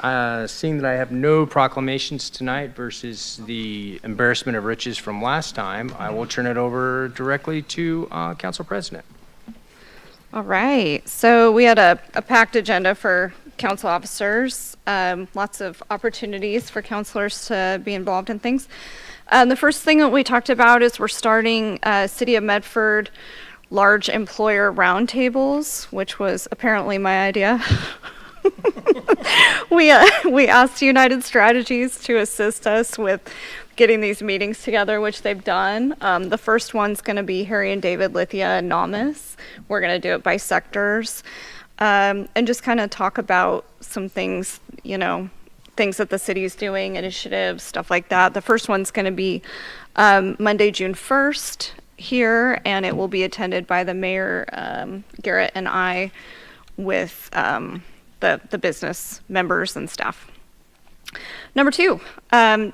Seeing that I have no proclamations tonight versus the embarrassment of riches from last time, I will turn it over directly to Council President. All right, so we had a packed agenda for council officers, lots of opportunities for counselors to be involved in things. The first thing that we talked about is we're starting City of Medford large employer roundtables, which was apparently my idea. We asked United Strategies to assist us with getting these meetings together, which they've done. The first one's going to be Harry and David, Lithia, and Namas. We're going to do it by sectors, and just kind of talk about some things, things that the city's doing, initiatives, stuff like that. The first one's going to be Monday, June 1st here, and it will be attended by the mayor, Garrett, and I, with the business members and staff. Number 2,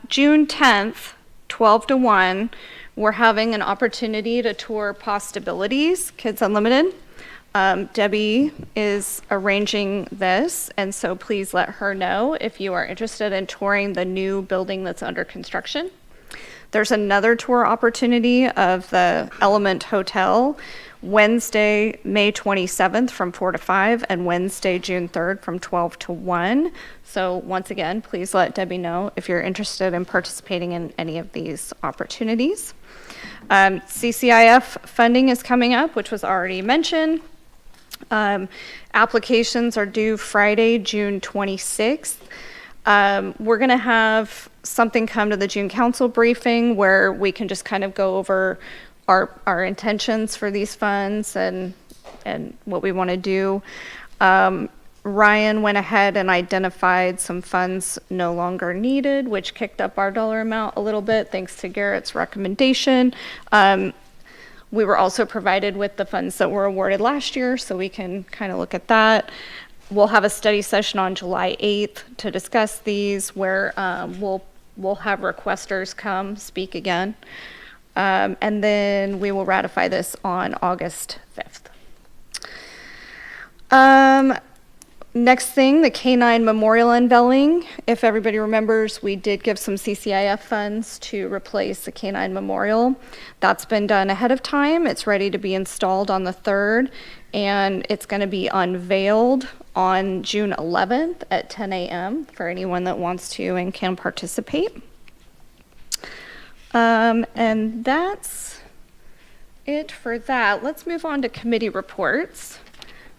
June 10th, 12 to 1, we're having an opportunity to tour Possibilities, Kids Unlimited. Debbie is arranging this, and so please let her know if you are interested in touring the new building that's under construction. There's another tour opportunity of the Element Hotel, Wednesday, May 27th from 4 to 5, and Wednesday, June 3rd from 12 to 1. So once again, please let Debbie know if you're interested in participating in any of these opportunities. CCIF funding is coming up, which was already mentioned. Applications are due Friday, June 26th. We're going to have something come to the June council briefing where we can just kind of go over our intentions for these funds and what we want to do. Ryan went ahead and identified some funds no longer needed, which kicked up our dollar amount a little bit thanks to Garrett's recommendation. We were also provided with the funds that were awarded last year, so we can kind of look at that. We'll have a study session on July 8th to discuss these, where we'll have requesters come speak again. And then we will ratify this on August 5th. Next thing, the K-9 Memorial Unveiling. If everybody remembers, we did give some CCIF funds to replace the K-9 Memorial. That's been done ahead of time. It's ready to be installed on the 3rd, and it's going to be unveiled on June 11th at 10 a.m. for anyone that wants to and can participate. And that's it for that. Let's move on to committee reports.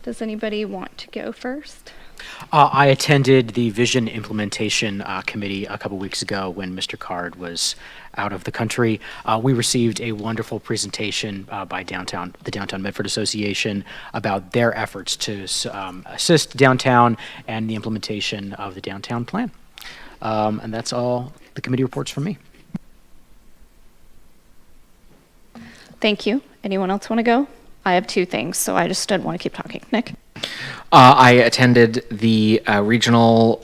Does anybody want to go first? I attended the Vision Implementation Committee a couple weeks ago when Mr. Card was out of the country. We received a wonderful presentation by the Downtown Medford Association about their efforts to assist downtown and the implementation of the downtown plan. And that's all the committee reports from me. Thank you. Anyone else want to go? I have two things, so I just didn't want to keep talking. Nick? I attended the regional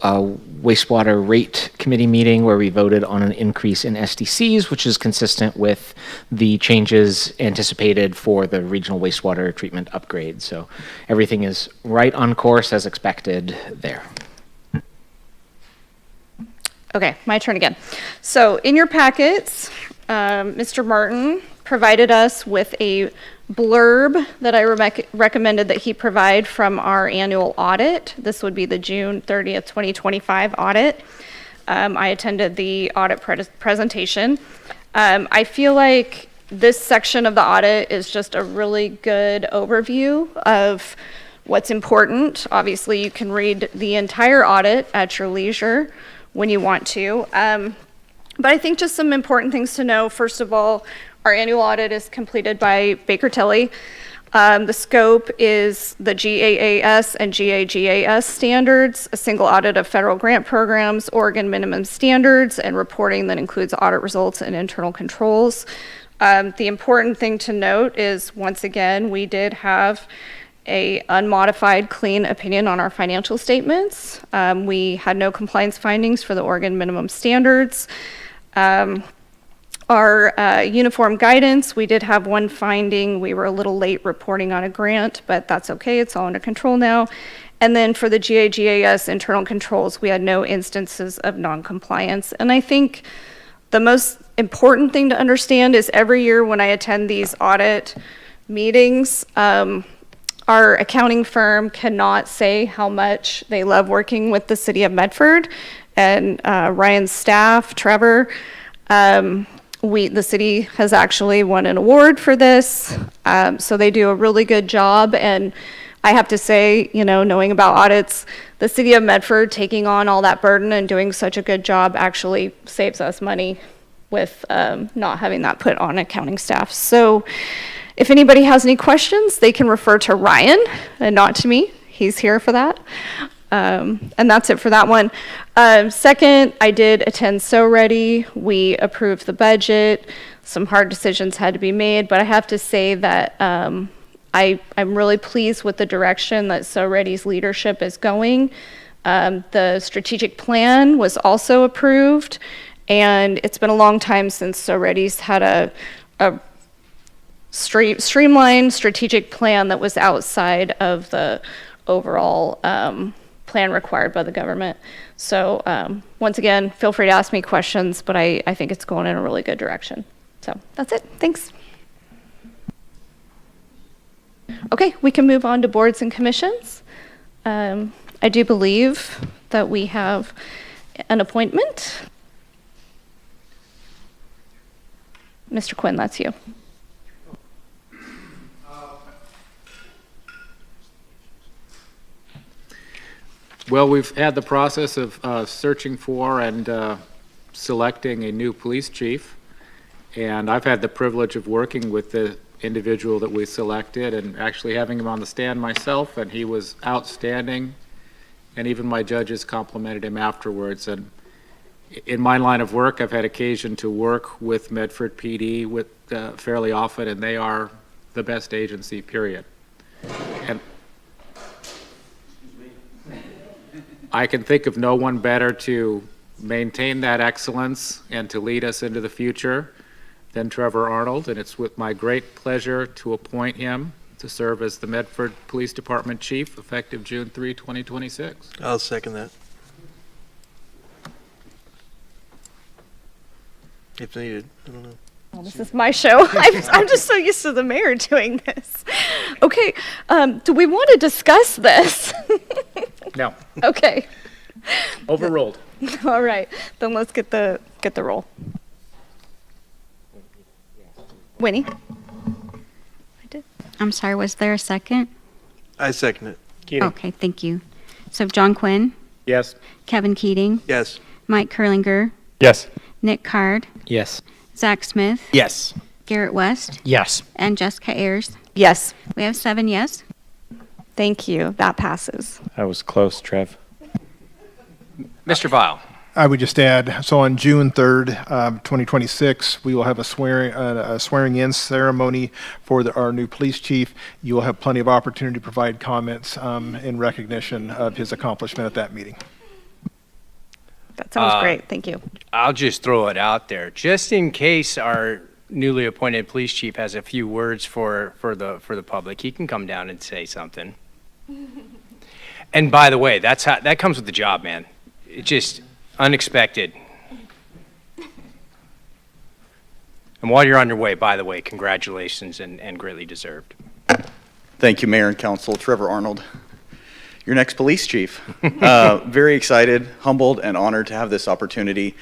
wastewater rate committee meeting where we voted on an increase in SDCs, which is consistent with the changes anticipated for the regional wastewater treatment upgrade. So everything is right on course as expected there. Okay, my turn again. So in your packets, Mr. Martin provided us with a blurb that I recommended that he provide from our annual audit. This would be the June 30th, 2025 audit. I attended the audit presentation. I feel like this section of the audit is just a really good overview of what's important. Obviously, you can read the entire audit at your leisure when you want to. But I think just some important things to know. First of all, our annual audit is completed by Baker Tilly. The scope is the GAAS and GAGAS standards, a single audit of federal grant programs, Oregon minimum standards, and reporting that includes audit results and internal controls. The important thing to note is, once again, we did have a unmodified clean opinion on our financial statements. We had no compliance findings for the Oregon minimum standards. Our uniform guidance, we did have one finding. We were a little late reporting on a grant, but that's okay. It's all under control now. And then for the GAGAS internal controls, we had no instances of non-compliance. And I think the most important thing to understand is every year when I attend these audit meetings, our accounting firm cannot say how much they love working with the city of Medford and Ryan's staff, Trevor. The city has actually won an award for this, so they do a really good job. And I have to say, knowing about audits, the city of Medford taking on all that burden and doing such a good job actually saves us money with not having that put on accounting staff. So if anybody has any questions, they can refer to Ryan and not to me. He's here for that. And that's it for that one. Second, I did attend So Ready. We approved the budget. Some hard decisions had to be made, but I have to say that I'm really pleased with the direction that So Ready's leadership is going. The strategic plan was also approved, and it's been a long time since So Ready's had a streamlined strategic plan that was outside of the overall plan required by the government. So once again, feel free to ask me questions, but I think it's going in a really good direction. So that's it. Thanks. Okay, we can move on to boards and commissions. I do believe that we have an appointment. Mr. Quinn, that's you. Well, we've had the process of searching for and selecting a new police chief, and I've had the privilege of working with the individual that we selected and actually having him on the stand myself, and he was outstanding, and even my judges complimented him afterwards. And in my line of work, I've had occasion to work with Medford PD fairly often, and they are the best agency, period. And I can think of no one better to maintain that excellence and to lead us into the future than Trevor Arnold, and it's with my great pleasure to appoint him to serve as the Medford Police Department Chief effective June 3, 2026. I'll second that. If needed, I don't know. Well, this is my show. I'm just so used to the mayor doing this. Okay, do we want to discuss this? No. Okay. Overruled. All right, then let's get the roll. Winnie? I'm sorry, was there a second? I second it. Okay, thank you. So John Quinn, Yes. Kevin Keating, Yes. Mike Kurlinger, Yes. Nick Card, Yes. Zach Smith, Yes. Garrett West, Yes. and Jessica Ayers. Yes. We have 7 yes. Thank you. That passes. That was close, Trev. Mr. Vile. I would just add, so on June 3rd, 2026, we will have a swearing-in ceremony for our new police chief. You will have plenty of opportunity to provide comments in recognition of his accomplishment at that meeting. That sounds great. Thank you. I'll just throw it out there, just in case our newly appointed police chief has a few words for the public. He can come down and say something. And by the way, that comes with the job, man. It just unexpected. And while you're on your way, by the way, congratulations and greatly deserved. Thank you, Mayor and Council. Trevor Arnold, your next police chief. Very excited, humbled, and honored to have this opportunity.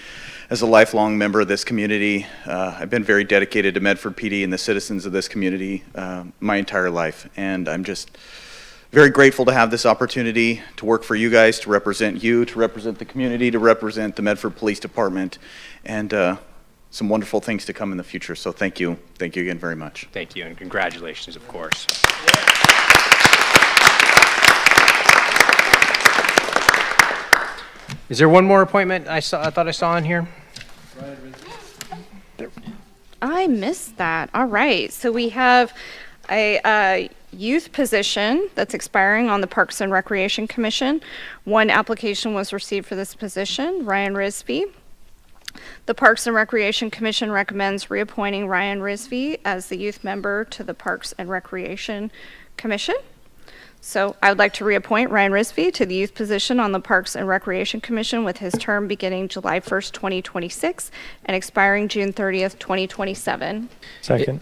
As a lifelong member of this community, I've been very dedicated to Medford PD and the citizens of this community my entire life. And I'm just very grateful to have this opportunity to work for you guys, to represent the community, to represent the Medford Police Department, and some wonderful things to come in the future. So thank you. Thank you again very much. Thank you, and congratulations, of course. Is there one more appointment I thought I saw in here? I missed that. All right. So we have a youth position that's expiring on the Parks and Recreation Commission. One application was received for this position, Ryan Risby. The Parks and Recreation Commission recommends reappointing Ryan Risby as the youth member to the Parks and Recreation Commission. So I would like to reappoint Ryan Risby to the youth position on the Parks and Recreation Commission with his term beginning July 1st, 2026 and expiring June 30th, 2027. Second.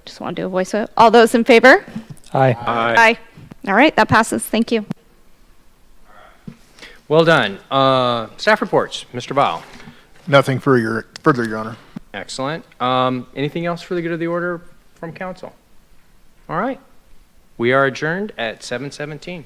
Just want to do a voice vote. All those in favor? Aye. Aye. All right, that passes. Thank you. Well done. Staff reports, Mr. Vile. Nothing further, Your Honor. Excellent. Anything else for the good of the order from council? All right. We are adjourned at 7:17.